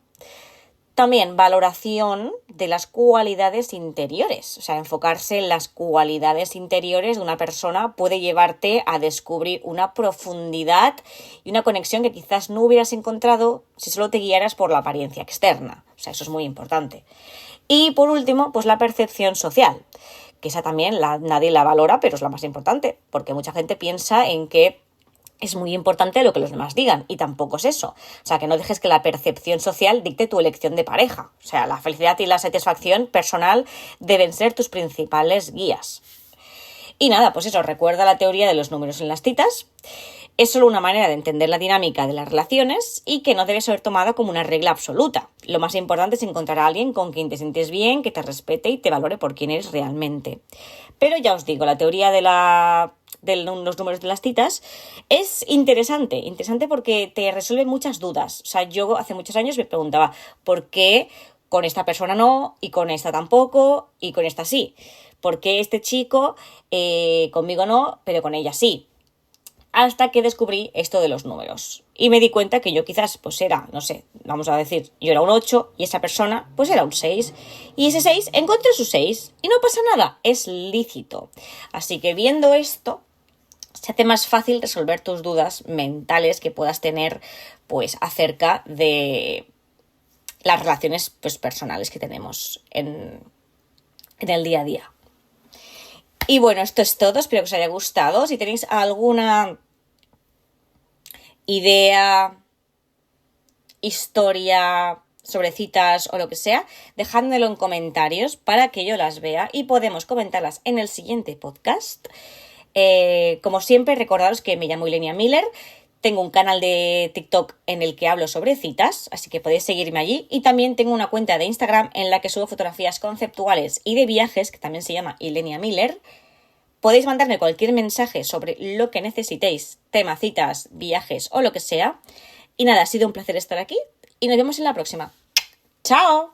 También valoración de las cualidades interiores. O sea, enfocarse en las cualidades interiores de una persona puede llevarte a descubrir una profundidad y una conexión que quizás no hubieras encontrado si solo te guiaras por la apariencia externa. O sea, eso es muy importante. Y por último, pues la percepción social, que esa también nadie la valora, pero es la más importante, porque mucha gente piensa en que es muy importante lo que los demás digan, y tampoco es eso. O sea, que no dejes que la percepción social dicte tu elección de pareja. O sea, la felicidad y la satisfacción personal deben ser tus principales guías. Y nada, pues eso, recuerda la teoría de los números en las citas. Es solo una manera de entender la dinámica de las relaciones y que no debe ser tomada como una regla absoluta. Lo más importante es encontrar a alguien con quien te sientes bien, que te respete y te valore por quién eres realmente. Pero ya os digo, la teoría de los números de las citas es interesante porque te resuelve muchas dudas. O sea, yo hace muchos años me preguntaba ¿por qué con esta persona no y con esta tampoco y con esta sí? ¿Por qué este chico conmigo no, pero con ella sí? Hasta que descubrí esto de los números. Y me di cuenta que yo quizás pues era, no sé, vamos a decir, yo era un 8 y esa persona pues era un 6. Y ese 6 encontré su 6 y no pasa nada, es lícito. Así que viendo esto, se hace más fácil resolver tus dudas mentales que puedas tener pues acerca de las relaciones pues personales que tenemos en el día a día. Y bueno, esto es todo, espero que os haya gustado. Si tenéis alguna idea, historia sobre citas o lo que sea, dejádmelo en comentarios para que yo las vea y podemos comentarlas en el siguiente podcast. Como siempre, recordaros que me llamo Ilenia Miller. Tengo un canal de TikTok en el que hablo sobre citas, así que podéis seguirme allí. Y también tengo una cuenta de Instagram en la que subo fotografías conceptuales y de viajes, que también se llama Ilenia Miller. Podéis mandarme cualquier mensaje sobre lo que necesitéis, tema, citas, viajes o lo que sea. Y nada, ha sido un placer estar aquí y nos vemos en la próxima. ¡Chao!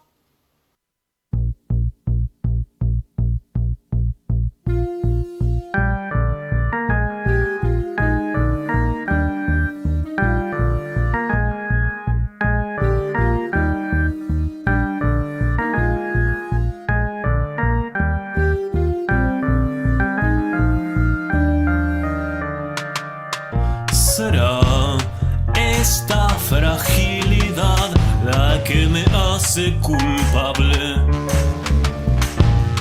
¿Será esta fragilidad la que me hace culpable?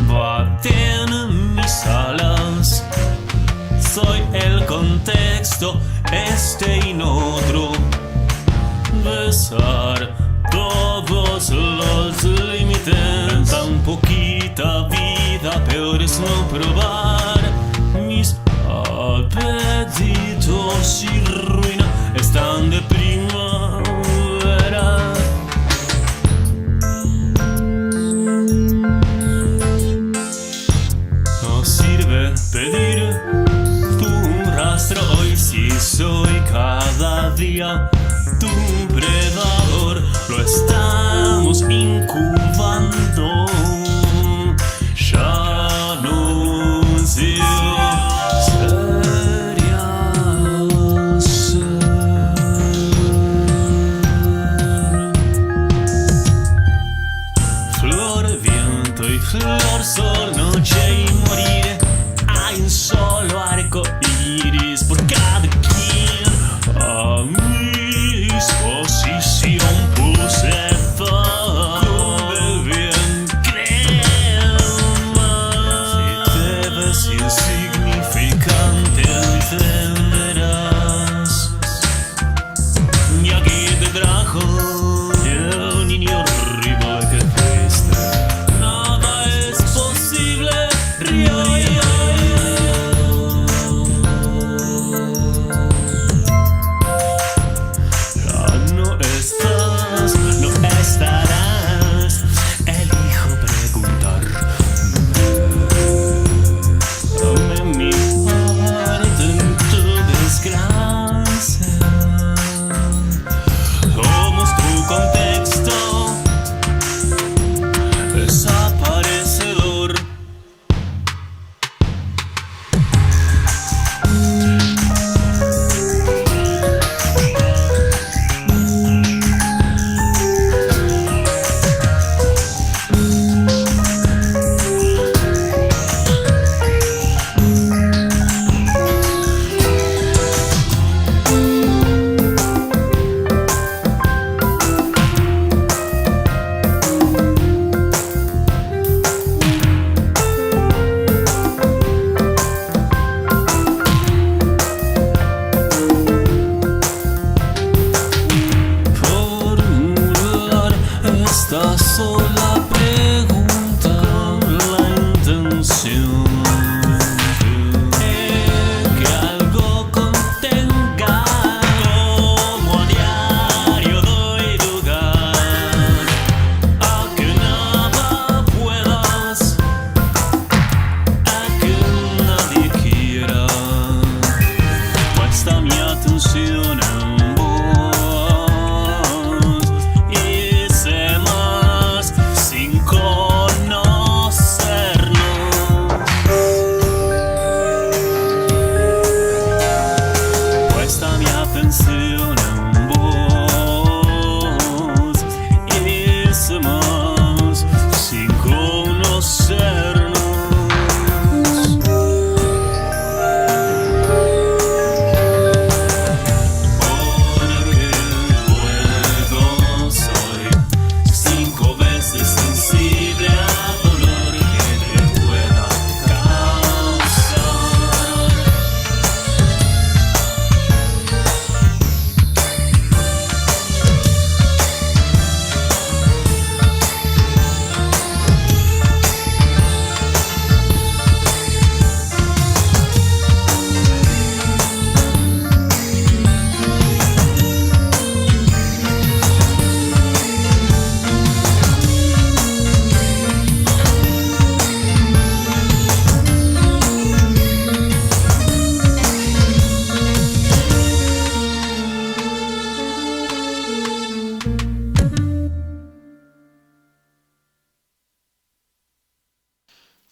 Baten mis alas, soy el contexto, este y no otro. Besar todos los límites, tan poquita vida, peor es no probar. Mis apetitos y ruina están de primavera. No sirve pedir tu rastro hoy si soy cada día tu predador. Lo estamos incubando. Ya no sé. Flor, sol, noche y morir. Hay un solo arco iris por cada quien. A mi disposición puse todo.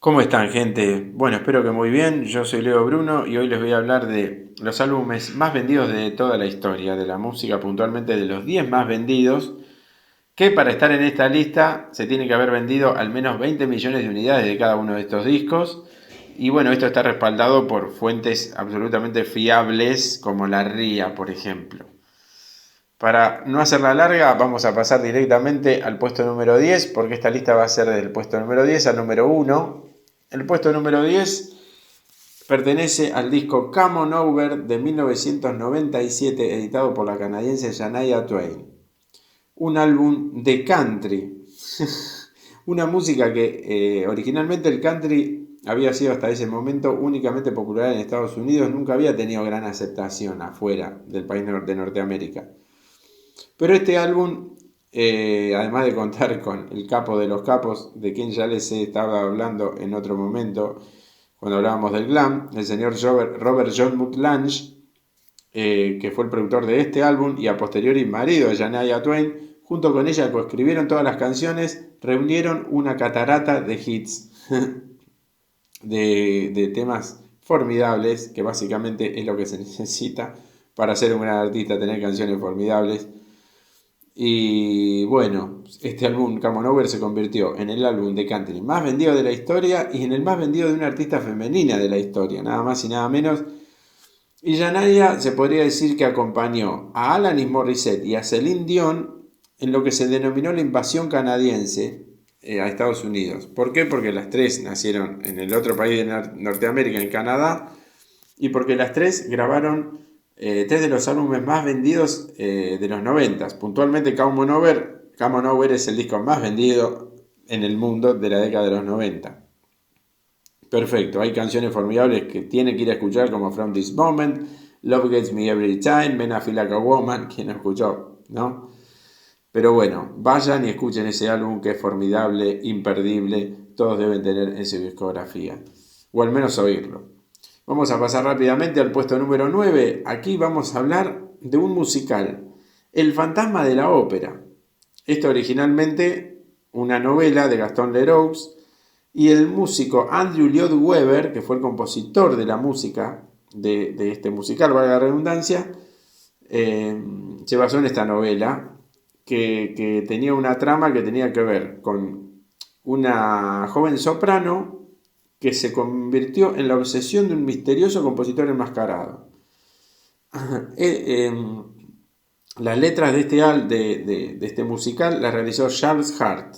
¿Cómo están, gente? Bueno, espero que muy bien. Yo soy Leo Bruno y hoy les voy a hablar de los álbumes más vendidos de toda la historia de la música, puntualmente de los 10 más vendidos, que para estar en esta lista se tiene que haber vendido al menos 20 millones de unidades de cada uno de estos discos. Y bueno, esto está respaldado por fuentes absolutamente fiables como la RIA, por ejemplo. Para no hacerla larga, vamos a pasar directamente al puesto número 10, porque esta lista va a ser del puesto número 10 al número 1. El puesto número 10 pertenece al disco Come On Over de 1997, editado por la canadiense Shania Twain. Un álbum de country. Una música que originalmente el country había sido hasta ese momento únicamente popular en Estados Unidos, nunca había tenido gran aceptación afuera del país de Norteamérica. Pero este álbum, además de contar con el capo de los capos, de quien ya les estaba hablando en otro momento, cuando hablábamos del glam, el señor Robert John McLange, que fue el productor de este álbum y a posteriori marido de Shania Twain, junto con ella coescribieron todas las canciones, reunieron una catarata de hits, de temas formidables, que básicamente es lo que se necesita para ser un gran artista, tener canciones formidables. Y bueno, este álbum Come On Over se convirtió en el álbum de country más vendido de la historia y en el más vendido de una artista femenina de la historia, nada más y nada menos. Y Shania se podría decir que acompañó a Alanis Morissette y a Celine Dion en lo que se denominó la invasión canadiense a Estados Unidos. ¿Por qué? Porque las tres nacieron en el otro país de Norteamérica, en Canadá, y porque las tres grabaron tres de los álbumes más vendidos de los 90. Puntualmente Come On Over es el disco más vendido en el mundo de la década de los 90. Perfecto, hay canciones formidables que tiene que ir a escuchar, como From This Moment, Love Gets Me Every Time, Men I Feel Like a Woman, quien no escuchó, ¿no? Pero bueno, vayan y escuchen ese álbum que es formidable, imperdible, todos deben tener en su discografía, o al menos oírlo. Vamos a pasar rápidamente al puesto número 9. Aquí vamos a hablar de un musical, El fantasma de la ópera. Esto originalmente una novela de Gaston Leroux, y el músico Andrew Lloyd Webber, que fue el compositor de la música de este musical, valga la redundancia, se basó en esta novela que tenía una trama que tenía que ver con una joven soprano que se convirtió en la obsesión de un misterioso compositor enmascarado. Las letras de este musical las realizó Charles Hart.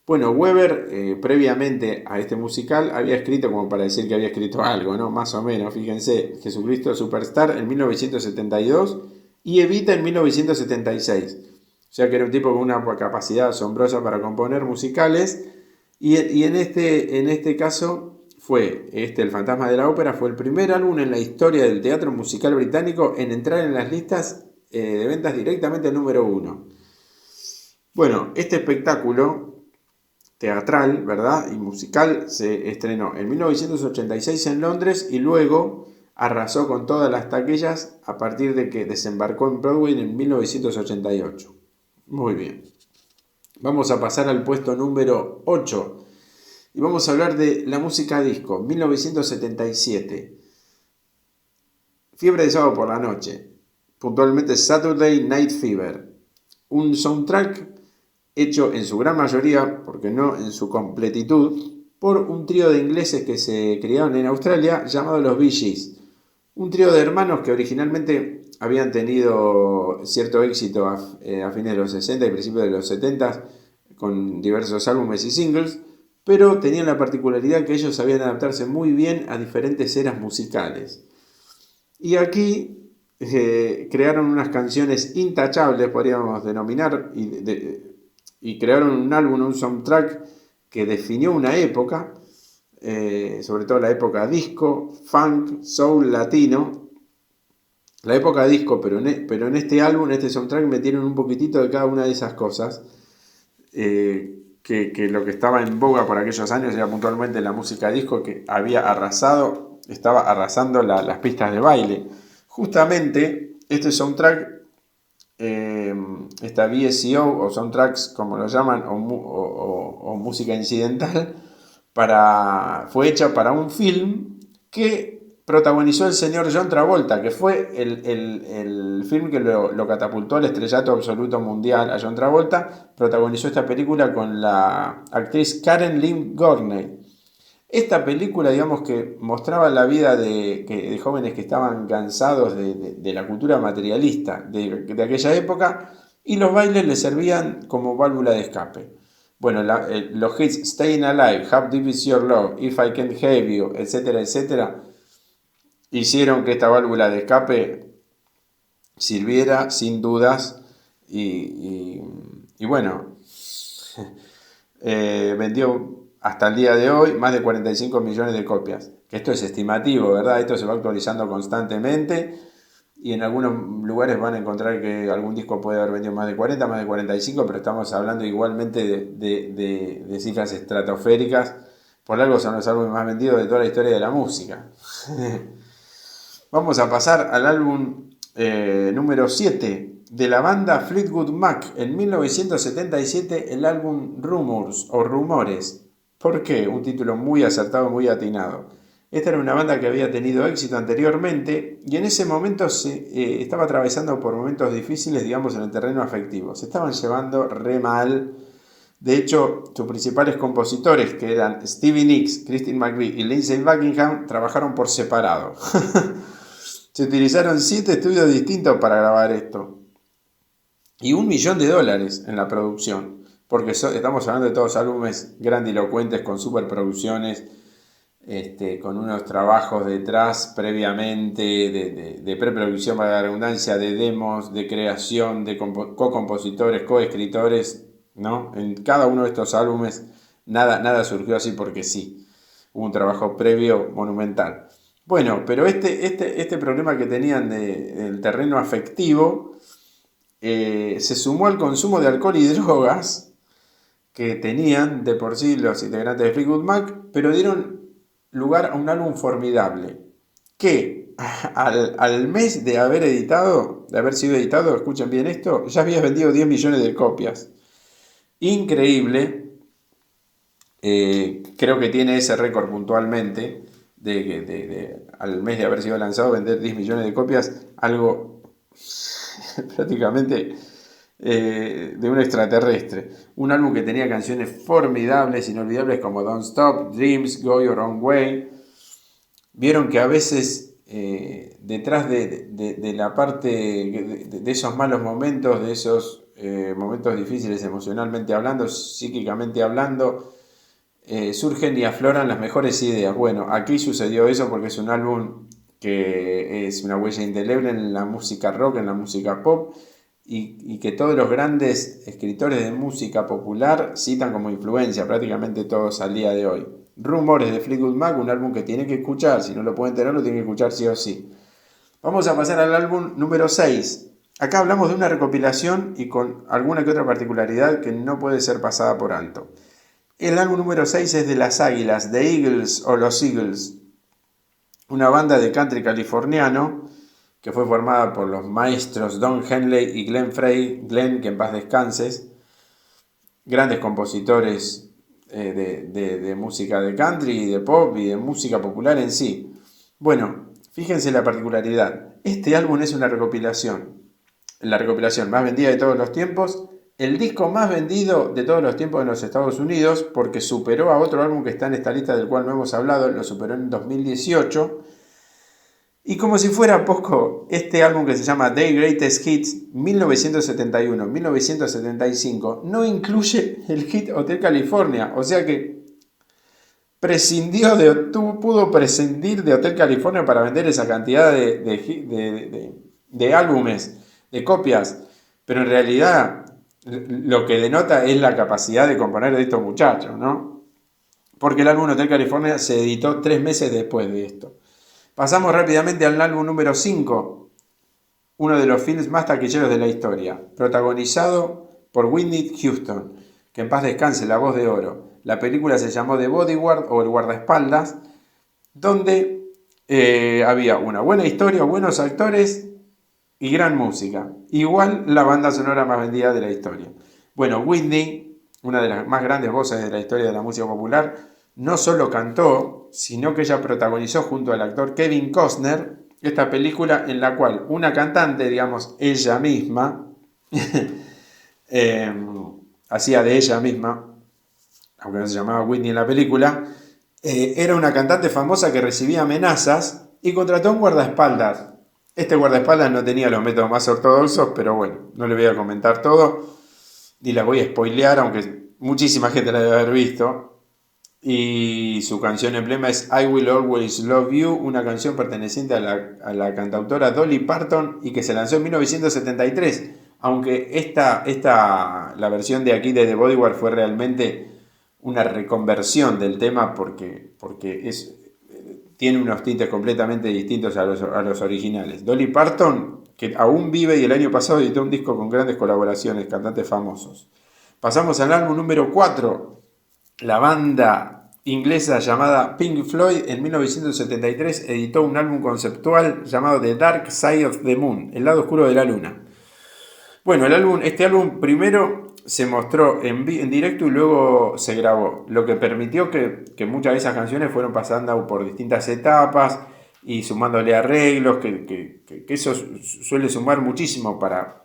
Bueno, Webber, previamente a este musical, había escrito, como para decir que había escrito algo, ¿no? Más o menos, fíjense, Jesucristo Superstar en 1972 y Evita en 1976. O sea que era un tipo con una capacidad asombrosa para componer musicales, y en este caso fue El fantasma de la ópera fue el primer álbum en la historia del teatro musical británico en entrar en las listas de ventas directamente al número 1. Bueno, este espectáculo teatral, ¿verdad?, y musical se estrenó en 1986 en Londres y luego arrasó con todas las taquillas a partir de que desembarcó en Broadway en 1988. Muy bien. Vamos a pasar al puesto número 8. Y vamos a hablar de la música disco, 1977. Fiebre de sábado por la noche, puntualmente Saturday Night Fever. Un soundtrack hecho en su gran mayoría, porque no en su completitud, por un trío de ingleses que se criaron en Australia llamado los Bee Gees. Un trío de hermanos que originalmente habían tenido cierto éxito a fines de los 60 y principios de los 70 con diversos álbumes y singles, pero tenían la particularidad que ellos sabían adaptarse muy bien a diferentes eras musicales. Y aquí crearon unas canciones intachables, podríamos denominar, y crearon un álbum, un soundtrack que definió una época, sobre todo la época disco, funk, soul, latino. La época disco, pero en este álbum, en este soundtrack, metieron un poquitito de cada una de esas cosas. Que lo que estaba en boga por aquellos años era puntualmente la música disco, que estaba arrasando las pistas de baile. Justamente este soundtrack, esta VSO o soundtracks como lo llaman, o música incidental, fue hecha para un film que protagonizó el señor John Travolta, que fue el film que lo catapultó al estrellato absoluto mundial a John Travolta. Protagonizó esta película con la actriz Karen Lynn Gorney. Esta película, digamos, que mostraba la vida de jóvenes que estaban cansados de la cultura materialista de aquella época, y los bailes les servían como válvula de escape. Bueno, los hits Staying Alive, How Deep Is Your Love, If I Can't Have You, etcétera, etcétera, hicieron que esta válvula de escape sirviera sin dudas y bueno, vendió hasta el día de hoy más de 45 millones de copias, que esto es estimativo, ¿verdad? Esto se va actualizando constantemente y en algunos lugares van a encontrar que algún disco puede haber vendido más de 40, más de 45, pero estamos hablando igualmente de cifras estratosféricas. Por algo son los álbumes más vendidos de toda la historia de la música. Vamos a pasar al álbum número 7 de la banda Fleetwood Mac. En 1977 el álbum Rumors o Rumores. ¿Por qué? Un título muy acertado, muy atinado. Esta era una banda que había tenido éxito anteriormente y en ese momento estaba atravesando por momentos difíciles, digamos, en el terreno afectivo. Se estaban llevando re mal. De hecho, sus principales compositores, que eran Stevie Nicks, Christine McVie y Lindsey Buckingham, trabajaron por separado. Se utilizaron 7 estudios distintos para grabar esto. Y $1 millón en la producción. Porque estamos hablando de todos álbumes grandilocuentes con superproducciones, con unos trabajos detrás previamente, de preproducción para la redundancia, de demos, de creación, de co-compositores, coescritores, ¿no? En cada uno de estos álbumes nada surgió así porque sí. Hubo un trabajo previo monumental. Bueno, pero este problema que tenían del terreno afectivo se sumó al consumo de alcohol y drogas que tenían de por sí los integrantes de Fleetwood Mac, pero dieron lugar a un álbum formidable que al mes de haber sido editado, escuchen bien esto, ya había vendido 10 millones de copias. Increíble. Creo que tiene ese récord puntualmente al mes de haber sido lanzado vender 10 millones de copias, algo prácticamente de un extraterrestre. Un álbum que tenía canciones formidables, inolvidables como Don't Stop, Dreams, Go Your Own Way. Vieron que a veces detrás de la parte de esos malos momentos, de esos momentos difíciles emocionalmente hablando, psíquicamente hablando, surgen y afloran las mejores ideas. Bueno, aquí sucedió eso porque es un álbum que es una huella indeleble en la música rock, en la música pop, y que todos los grandes escritores de música popular citan como influencia, prácticamente todos al día de hoy. Rumores de Fleetwood Mac, un álbum que tienen que escuchar, si no lo pueden tener, lo tienen que escuchar sí o sí. Vamos a pasar al álbum número 6. Acá hablamos de una recopilación y con alguna que otra particularidad que no puede ser pasada por alto. El álbum número 6 es de Las Águilas, The Eagles o Los Eagles, una banda de country californiano que fue formada por los maestros Don Henley y Glenn Frey. Glenn, que en paz descanses, grandes compositores de música de country y de pop y de música popular en sí. Bueno, fíjense la particularidad. Este álbum es una recopilación, la recopilación más vendida de todos los tiempos, el disco más vendido de todos los tiempos en los Estados Unidos, porque superó a otro álbum que está en esta lista del cual no hemos hablado, lo superó en 2018. Y como si fuera poco, este álbum que se llama The Greatest Hits 1971-1975 no incluye el hit Hotel California, o sea que pudo prescindir de Hotel California para vender esa cantidad de álbumes, de copias, pero en realidad lo que denota es la capacidad de componer de estos muchachos, ¿no? Porque el álbum Hotel California se editó 3 meses después de esto. Pasamos rápidamente al álbum número 5, uno de los films más taquilleros de la historia, protagonizado por Whitney Houston, que en paz descanse, la voz de oro. La película se llamó The Bodyguard o El Guardaespaldas, donde había una buena historia, buenos actores y gran música. Igual la banda sonora más vendida de la historia. Bueno, Whitney, una de las más grandes voces de la historia de la música popular, no solo cantó, sino que ella protagonizó junto al actor Kevin Costner esta película en la cual una cantante, digamos, ella misma, hacía de ella misma, aunque no se llamaba Whitney en la película, era una cantante famosa que recibía amenazas y contrató a un guardaespaldas. Este guardaespaldas no tenía los métodos más ortodoxos, pero bueno, no le voy a comentar todo, ni la voy a spoilear, aunque muchísima gente la debe haber visto. Y su canción emblema es I Will Always Love You, una canción perteneciente a la cantautora Dolly Parton y que se lanzó en 1973. Aunque la versión de aquí de The Bodyguard fue realmente una reconversión del tema porque tiene unos tintes completamente distintos a los originales. Dolly Parton, que aún vive y el año pasado editó un disco con grandes colaboraciones, cantantes famosos. Pasamos al álbum número 4. La banda inglesa llamada Pink Floyd en 1973 editó un álbum conceptual llamado The Dark Side of the Moon, el lado oscuro de la luna. Bueno, este álbum primero se mostró en directo y luego se grabó, lo que permitió que muchas de esas canciones fueron pasando por distintas etapas y sumándole arreglos, que eso suele sumar muchísimo para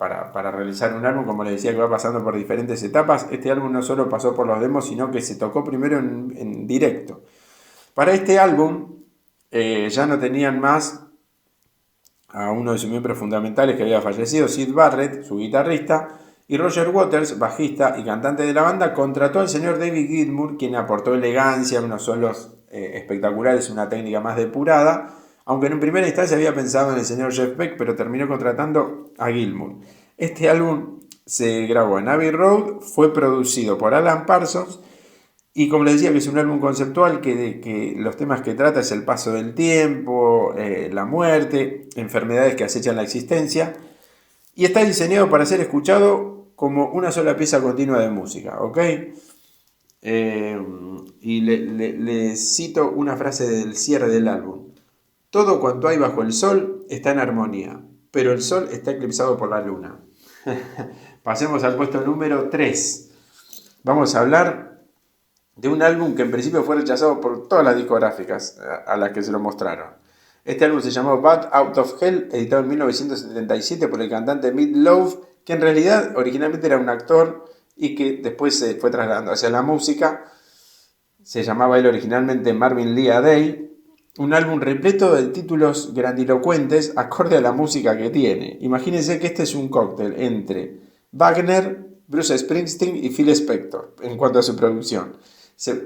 realizar un álbum, como les decía, que va pasando por diferentes etapas. Este álbum no solo pasó por los demos, sino que se tocó primero en directo. Para este álbum ya no tenían más a uno de sus miembros fundamentales que había fallecido, Syd Barrett, su guitarrista, y Roger Waters, bajista y cantante de la banda, contrató al señor David Gilmour, quien aportó elegancia, unos solos espectaculares, una técnica más depurada, aunque en primera instancia había pensado en el señor Jeff Beck, pero terminó contratando a Gilmour. Este álbum se grabó en Abbey Road, fue producido por Alan Parsons, y como les decía, que es un álbum conceptual que los temas que trata es el paso del tiempo, la muerte, enfermedades que acechan la existencia, y está diseñado para ser escuchado como una sola pieza continua de música, ¿ok? Y le cito una frase del cierre del álbum. Todo cuanto hay bajo el sol está en armonía, pero el sol está eclipsado por la luna. Pasemos al puesto número 3. Vamos a hablar de un álbum que en principio fue rechazado por todas las discográficas a las que se lo mostraron. Este álbum se llamó Bat Out of Hell, editado en 1977 por el cantante Meat Loaf, que en realidad originalmente era un actor y que después se fue trasladando hacia la música. Se llamaba él originalmente Marvin Lee Day. Un álbum repleto de títulos grandilocuentes acorde a la música que tiene. Imagínense que este es un cóctel entre Wagner, Bruce Springsteen y Phil Spector en cuanto a su producción.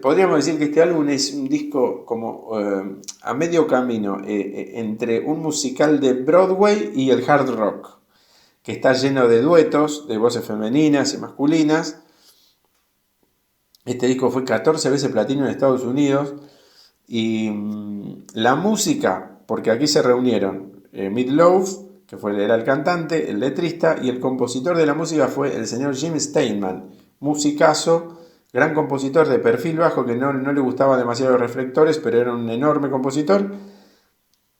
Podríamos decir que este álbum es un disco como a medio camino entre un musical de Broadway y el hard rock, que está lleno de duetos, de voces femeninas y masculinas. Este disco fue 14 veces platino en Estados Unidos. Y la música, porque aquí se reunieron Meat Loaf, que era el cantante, el letrista, y el compositor de la música fue el señor Jim Steinman, musicazo, gran compositor de perfil bajo, que no le gustaban demasiado los reflectores, pero era un enorme compositor,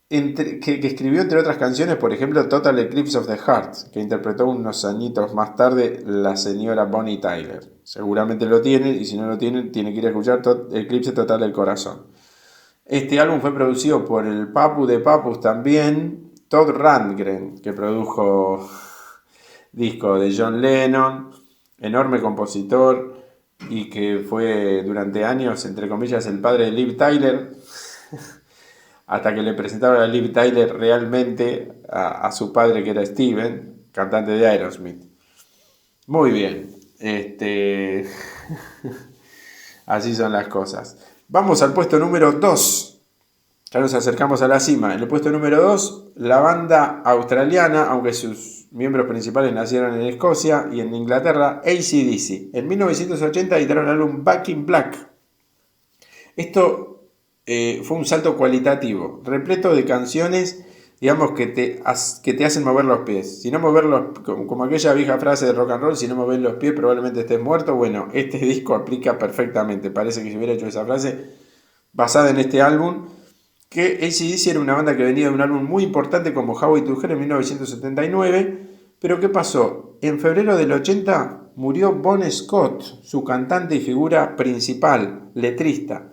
que escribió entre otras canciones, por ejemplo, Total Eclipse of the Heart, que interpretó unos añitos más tarde la señora Bonnie Tyler. Seguramente lo tienen, y si no lo tienen, tienen que ir a escuchar Eclipse Total del Corazón. Este álbum fue producido por el Papu de Papus también, Todd Rundgren, que produjo disco de John Lennon, enorme compositor, y que fue durante años, entre comillas, el padre de Liv Tyler, hasta que le presentaron a Liv Tyler realmente a su padre, que era Steven, cantante de Aerosmith. Muy bien, así son las cosas. Vamos al puesto número 2. Ya nos acercamos a la cima. En el puesto número 2, la banda australiana, aunque sus miembros principales nacieron en Escocia y en Inglaterra, AC/DC. En 1980 editaron el álbum Back in Black. Esto fue un salto cualitativo, repleto de canciones, digamos, que te hacen mover los pies. Si no moverlos, como aquella vieja frase de rock and roll, si no moves los pies probablemente estés muerto. Bueno, este disco aplica perfectamente. Parece que se hubiera hecho esa frase basada en este álbum. Que AC/DC era una banda que venía de un álbum muy importante como Highway to Hell en 1979. Pero ¿qué pasó? En febrero del 80 murió Bon Scott, su cantante y figura principal, letrista.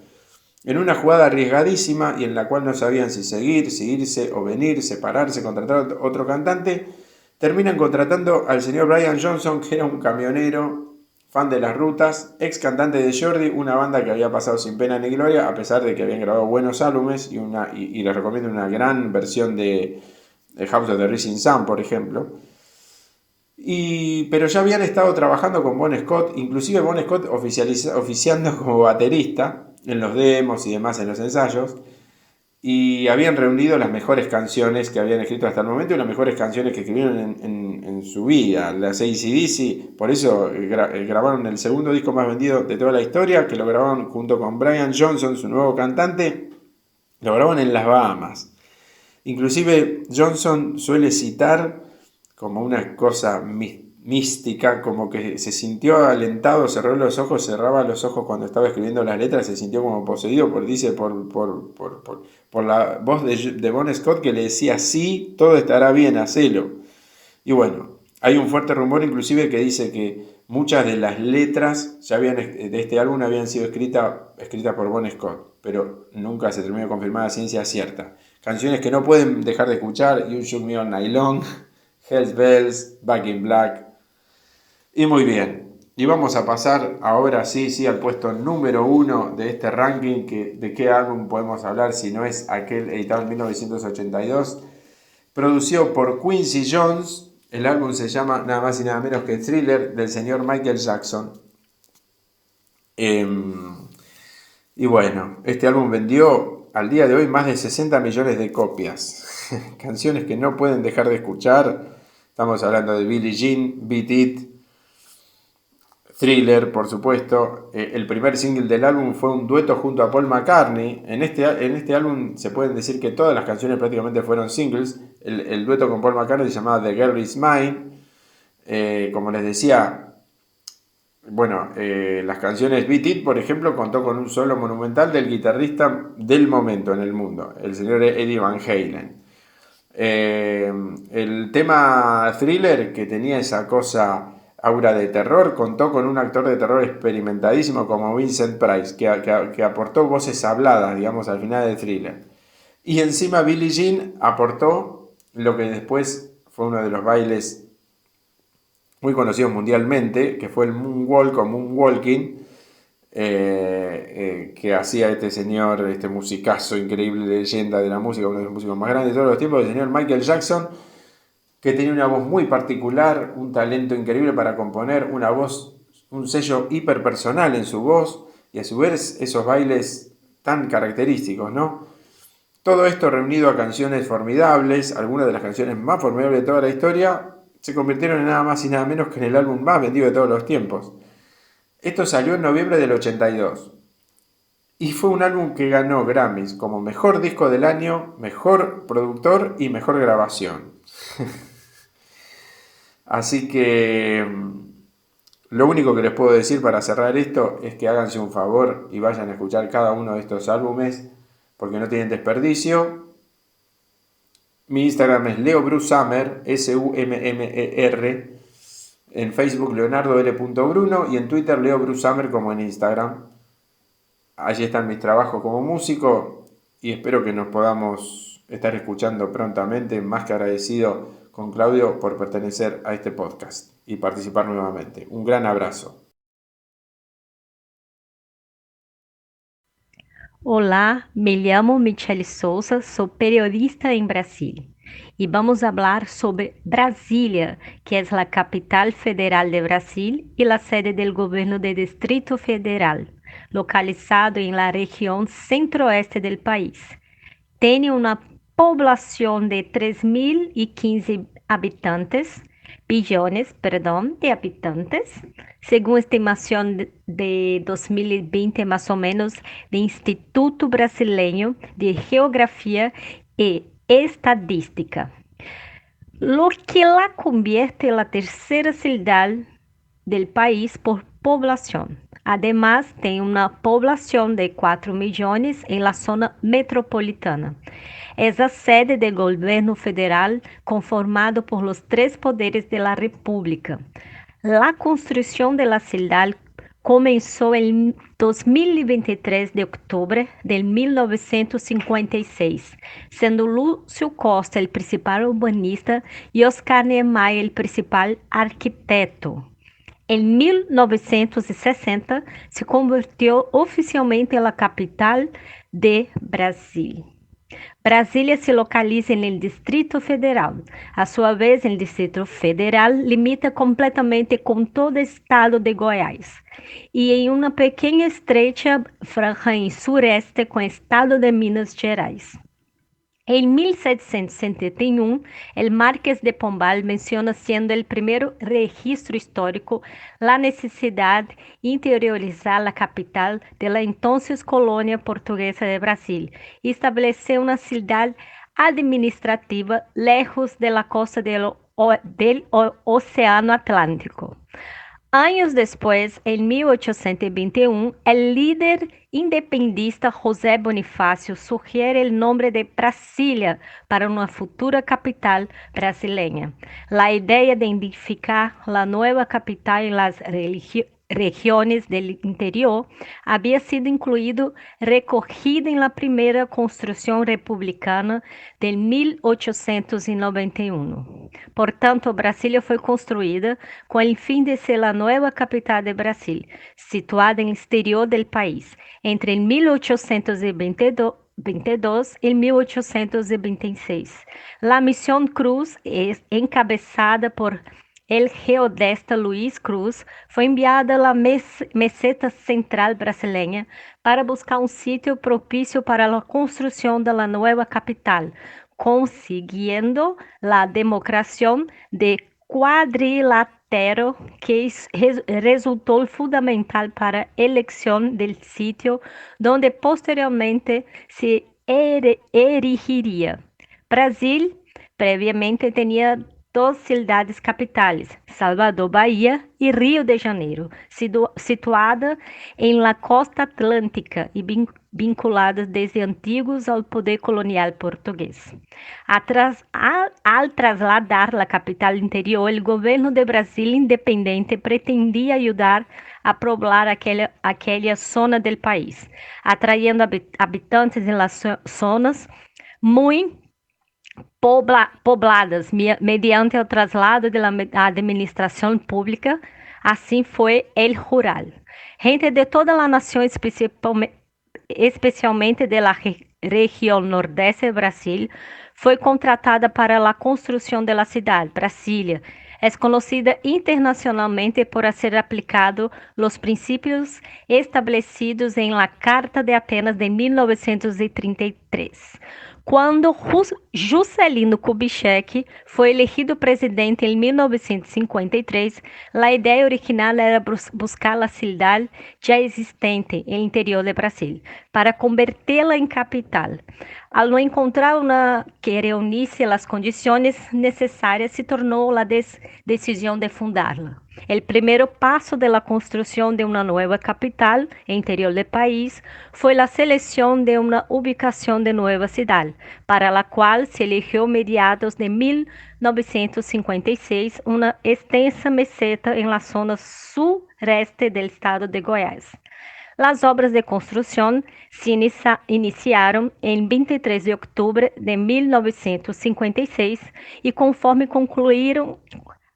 En una jugada arriesgadísima y en la cual no sabían si seguirse o venir, separarse, contratar otro cantante, terminan contratando al señor Brian Johnson, que era un camionero, fan de las rutas, ex cantante de Jordi, una banda que había pasado sin pena ni gloria, a pesar de que habían grabado buenos álbumes, y les recomiendo una gran versión de House of the Rising Sun, por ejemplo. Pero ya habían estado trabajando con Bon Scott, inclusive Bon Scott oficiando como baterista en los demos y demás en los ensayos, y habían reunido las mejores canciones que habían escrito hasta el momento y las mejores canciones que escribieron en su vida, las AC/DC. Por eso grabaron el segundo disco más vendido de toda la historia, que lo grabaron junto con Brian Johnson, su nuevo cantante, lo grabaron en las Bahamas. Inclusive Johnson suele citar como una cosa mística, como que se sintió alentado, cerraba los ojos cuando estaba escribiendo las letras, se sintió como poseído por la voz de Bon Scott, que le decía: sí, todo estará bien, hacelo. Y bueno, hay un fuerte rumor inclusive que dice que muchas de las letras de este álbum habían sido escritas por Bon Scott, pero nunca se terminó de confirmar a ciencia cierta. Canciones que no pueden dejar de escuchar: You Shook Me All Night Long, Hell's Bells, Back in Black. Y muy bien, y vamos a pasar ahora sí al puesto número 1 de este ranking. ¿De qué álbum podemos hablar si no es aquel editado en 1982? Producido por Quincy Jones. El álbum se llama nada más y nada menos que Thriller, del señor Michael Jackson. Y bueno, este álbum vendió al día de hoy más de 60 millones de copias. Canciones que no pueden dejar de escuchar. Estamos hablando de Billie Jean, Beat It, Thriller, por supuesto. El primer single del álbum fue un dueto junto a Paul McCartney. En este álbum se pueden decir que todas las canciones prácticamente fueron singles. El dueto con Paul McCartney se llamaba The Girl Is Mine. Como les decía, bueno, las canciones Beat It, por ejemplo, contó con un solo monumental del guitarrista del momento en el mundo, el señor Eddie Van Halen. El tema Thriller, que tenía esa cosa aura de terror, contó con un actor de terror experimentadísimo como Vincent Price, que aportó voces habladas, digamos, al final de Thriller. Y encima Billie Jean aportó lo que después fue uno de los bailes muy conocidos mundialmente, que fue el moonwalk o moonwalking, que hacía este señor, este musicazo increíble, leyenda de la música, uno de los músicos más grandes de todos los tiempos, el señor Michael Jackson, que tenía una voz muy particular, un talento increíble para componer, una voz, un sello hiperpersonal en su voz, y a su vez esos bailes tan característicos, ¿no? Todo esto reunido a canciones formidables, algunas de las canciones más formidables de toda la historia, se convirtieron en nada más y nada menos que en el álbum más vendido de todos los tiempos. Esto salió en noviembre del 82. Y fue un álbum que ganó Grammys como mejor disco del año, mejor productor y mejor grabación. Así que lo único que les puedo decir para cerrar esto es que háganse un favor y vayan a escuchar cada uno de estos álbumes, porque no tienen desperdicio. Mi Instagram es Leo Bruce Summer, SUMMER. En Facebook Leonardo L.Bruno y en Twitter Leo Bruce Summer, como en Instagram. Allí están mis trabajos como músico y espero que nos podamos estar escuchando prontamente. Más que agradecido con Claudio por pertenecer a este podcast y participar nuevamente. Un gran abrazo. Olá, me llamo Michele Souza, sou periodista em Brasília e vamos falar sobre Brasília, que é a capital federal de Brasil e a sede do governo do Distrito Federal, localizado em la região centro-oeste do país. Tem uma poblação de 3.015 bilhões de habitantes, según estimación de 2020 más o menos del Instituto Brasileño de Geografía y Estadística, lo que la convierte en la tercera ciudad del país por población. Además, tem uma poblação de 4 milhões em la zona metropolitana. É a sede do governo federal conformado por los 3 poderes de la República. La construcción de la ciudad começou em 2023 de outubro de 1956, sendo Lúcio Costa o principal urbanista e Oscar Niemeyer o principal arquiteto. Em 1960, se convirtió oficialmente en la capital de Brasil. Brasília se localiza no Distrito Federal. A sua vez, o Distrito Federal limita completamente com todo o estado de Goiás e em uma pequena estreita franja em sureste com o estado de Minas Gerais. Em 1771, el Marquês de Pombal menciona sendo o primeiro registro histórico a necessidade de interiorizar a capital de la entonces colônia portuguesa de Brasil e estabelecer uma cidade administrativa lejos de la costa del Oceano Atlântico. Anos depois, em 1821, o líder independentista José Bonifácio sugere o nome de Brasília para uma futura capital brasileña. A ideia de identificar a nova capital em las regiones del interior havia sido recogida em la primeira Constituição Republicana de 1891. Portanto, Brasília foi construída com o fim de ser a nova capital de Brasil, situada no exterior do país, entre 1822 e 1826. La Missão Cruz, encabeçada por el geodesta Luiz Cruz, foi enviada à meseta central brasileña para buscar um sítio propício para a construção da nova capital, consiguiendo a democracia de quadrilátero que resultou fundamental para a eleição do sítio, onde posteriormente se erigiria. Brasil previamente tinha duas cidades capitais, Salvador, Bahia e Rio de Janeiro, situada em la costa atlântica e vinculadas desde antigos ao poder colonial português. Al trasladar a capital interior, o governo de Brasil independente pretendia ajudar a poblar aquela zona do país, atraindo habitantes em las zonas muito pobladas mediante o traslado da administração pública. Assim foi el rural. Gente de toda a nação, especialmente da região nordeste do Brasil, foi contratada para a construção da cidade. Brasília é conhecida internacionalmente por ser aplicado os princípios estabelecidos em la Carta de Atenas de 1933. Quando Juscelino Kubitschek foi elegido presidente em 1953, a ideia original era buscar a cidade já existente no interior do Brasil, para convertê-la em capital. Ao não encontrar uma que reunisse as condições necessárias, se tornou a decisão de fundá-la. O primeiro passo da construção de uma nova capital no interior do país foi a seleção de uma ubicação de nova cidade, para a qual se eligiu mediados de 1956 uma extensa meseta em la zona sureste do estado de Goiás. As obras de construção se iniciaram em 23 de outubro de 1956 e, conforme concluíram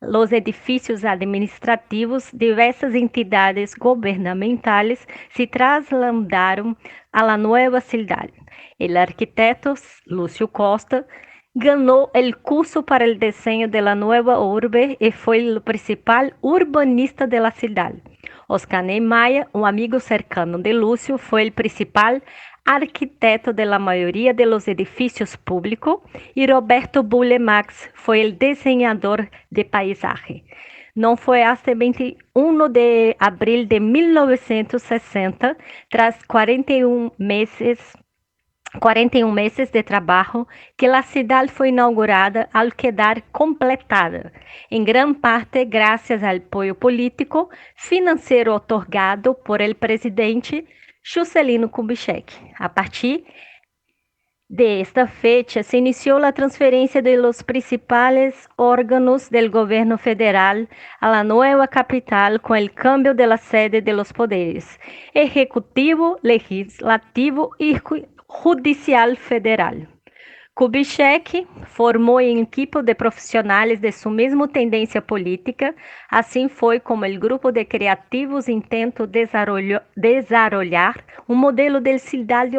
os edifícios administrativos, diversas entidades governamentais se trasladaram à la nova cidade. O arquiteto Lúcio Costa ganhou o curso para o desenho da nova urbe e foi o principal urbanista da cidade. Oscar Niemeyer, um amigo cercano de Lúcio, foi o principal arquiteto da maioria dos edifícios públicos e Roberto Bulle Max foi o desenhador de paisagem. Não foi até 21 de abril de 1960, tras 41 meses de trabalho, que a cidade foi inaugurada ao quedar completada, em grande parte graças ao apoio político financeiro otorgado por el presidente Juscelino Kubitschek. A partir de esta fecha se inició la transferencia de los principales órganos del gobierno federal a la nueva capital con el cambio de la sede de los poderes ejecutivo, legislativo y judicial federal. Kubitschek formou um equipo de profissionais de sua mesma tendência política, assim foi como o grupo de criativos intentó desarrollar um modelo de cidade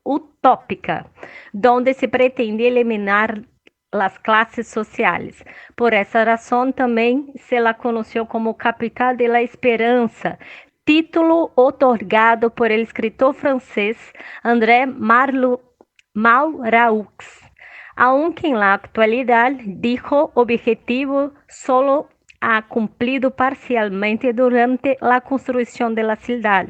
utópica, donde se pretende eliminar as classes sociais. Por essa razão também se la conheceu como Capital de la Esperança, título otorgado por el escritor francês André Malraux, aunque en la actualidad dicho objetivo solo ha cumplido parcialmente durante la construcción de la ciudad.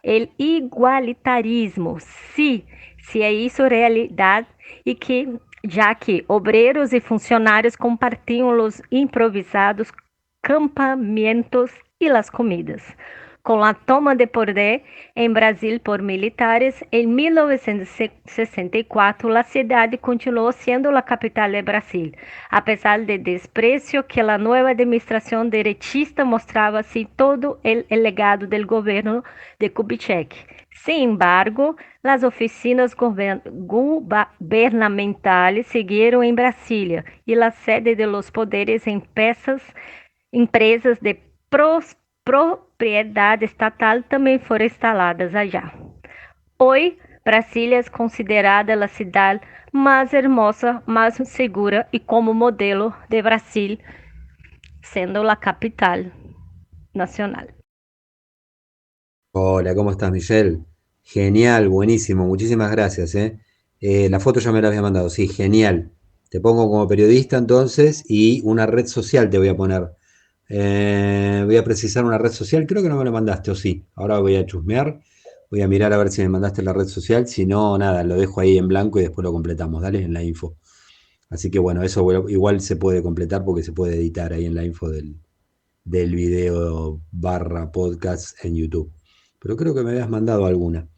El igualitarismo sí se hizo realidad y que ya que obreros y funcionarios compartían los improvisados campamentos y las comidas. Con la toma de poder en Brasil por militares, en 1964 la ciudad continuó siendo la capital de Brasil, a pesar del desprecio que la nueva administración derechista mostraba hacia todo el legado del gobierno de Kubitschek. Sin embargo, las oficinas gubernamentales siguieron en Brasilia y la sede de los poderes empresas de propriedade estatal também foram instaladas allá. Hoy, Brasília é considerada a cidade mais hermosa, mais segura e como modelo de Brasil, sendo a capital nacional. Hola, ¿cómo estás, Michelle? Genial, buenísimo, muchísimas gracias, la foto ya me la había mandado, sí, genial. Te pongo como periodista entonces y una red social te voy a poner. Voy a precisar una red social, creo que no me lo mandaste, o sí. Ahora voy a chusmear, voy a mirar a ver si me mandaste la red social, si no, nada, lo dejo ahí en blanco y después lo completamos, dale, en la info. Así que bueno, eso igual se puede completar porque se puede editar ahí en la info del video / podcast en YouTube. Pero creo que me habías mandado alguna.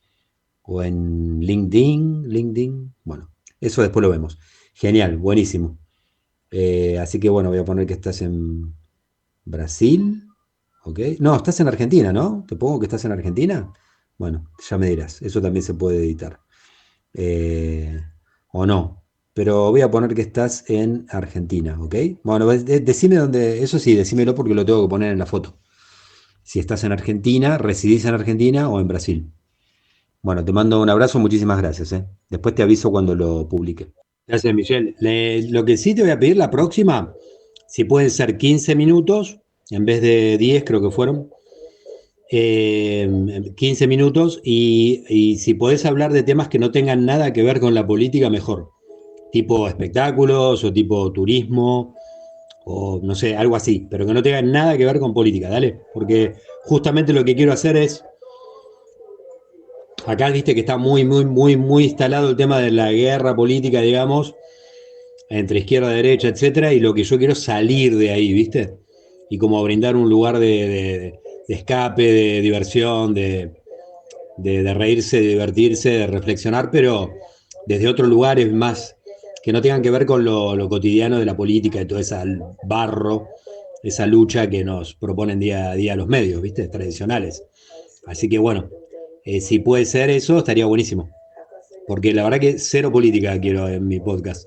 O en LinkedIn, bueno, eso después lo vemos. Genial, buenísimo. Así que bueno, voy a poner que estás en Brasil, ¿ok? No, estás en Argentina, ¿no? ¿Te pongo que estás en Argentina? Bueno, ya me dirás, eso también se puede editar. O no, pero voy a poner que estás en Argentina, ¿ok? Bueno, decime dónde, eso sí, decímelo porque lo tengo que poner en la foto. Si estás en Argentina, residís en Argentina o en Brasil. Bueno, te mando un abrazo, muchísimas gracias, Después te aviso cuando lo publique. Gracias, Michelle. Lo que sí te voy a pedir la próxima, si pueden ser 15 minutos, en vez de 10 creo que fueron, 15 minutos, y si podés hablar de temas que no tengan nada que ver con la política, mejor. Tipo espectáculos o tipo turismo, o no sé, algo así, pero que no tengan nada que ver con política, dale, porque justamente lo que quiero hacer es, acá viste que está muy instalado el tema de la guerra política, digamos, entre izquierda, derecha, etcétera, y lo que yo quiero es salir de ahí, ¿viste? Y como brindar un lugar de escape, de diversión, de reírse, de divertirse, de reflexionar, pero desde otros lugares más que no tengan que ver con lo cotidiano de la política y todo ese barro, esa lucha que nos proponen día a día los medios, ¿viste? Tradicionales. Así que bueno, si puede ser eso, estaría buenísimo. Porque la verdad que cero política quiero en mi podcast.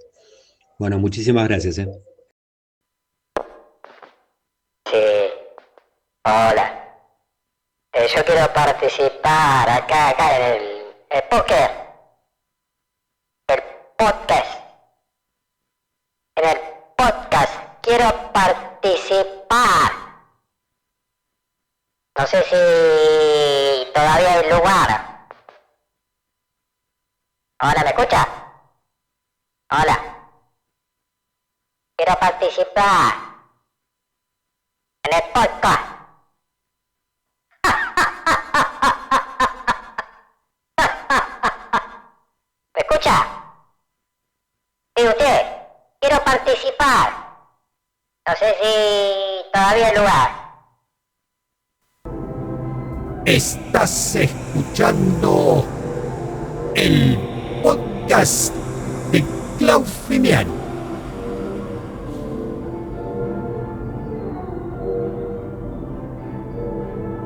Bueno, muchísimas gracias, Sí. Hola. Yo quiero participar acá en el póker. El podcast. En el podcast quiero participar. No sé si todavía hay lugar. Hola, ¿me escucha? Hola. Quiero participar en el podcast. ¿Me escucha? ¿Y usted? Quiero participar. No sé si todavía hay lugar. Estás escuchando el podcast podcast de Clau Finiani.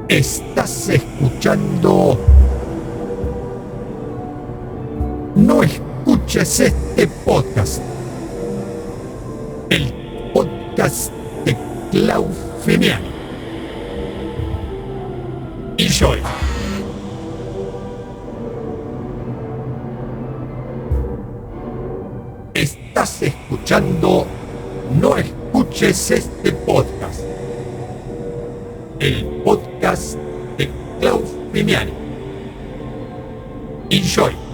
Estás escuchando. No escuches este podcast. El podcast de Clau Finiani. Enjoy. Estás escuchando. No escuches este podcast. El podcast de Clau Finiani. Enjoy.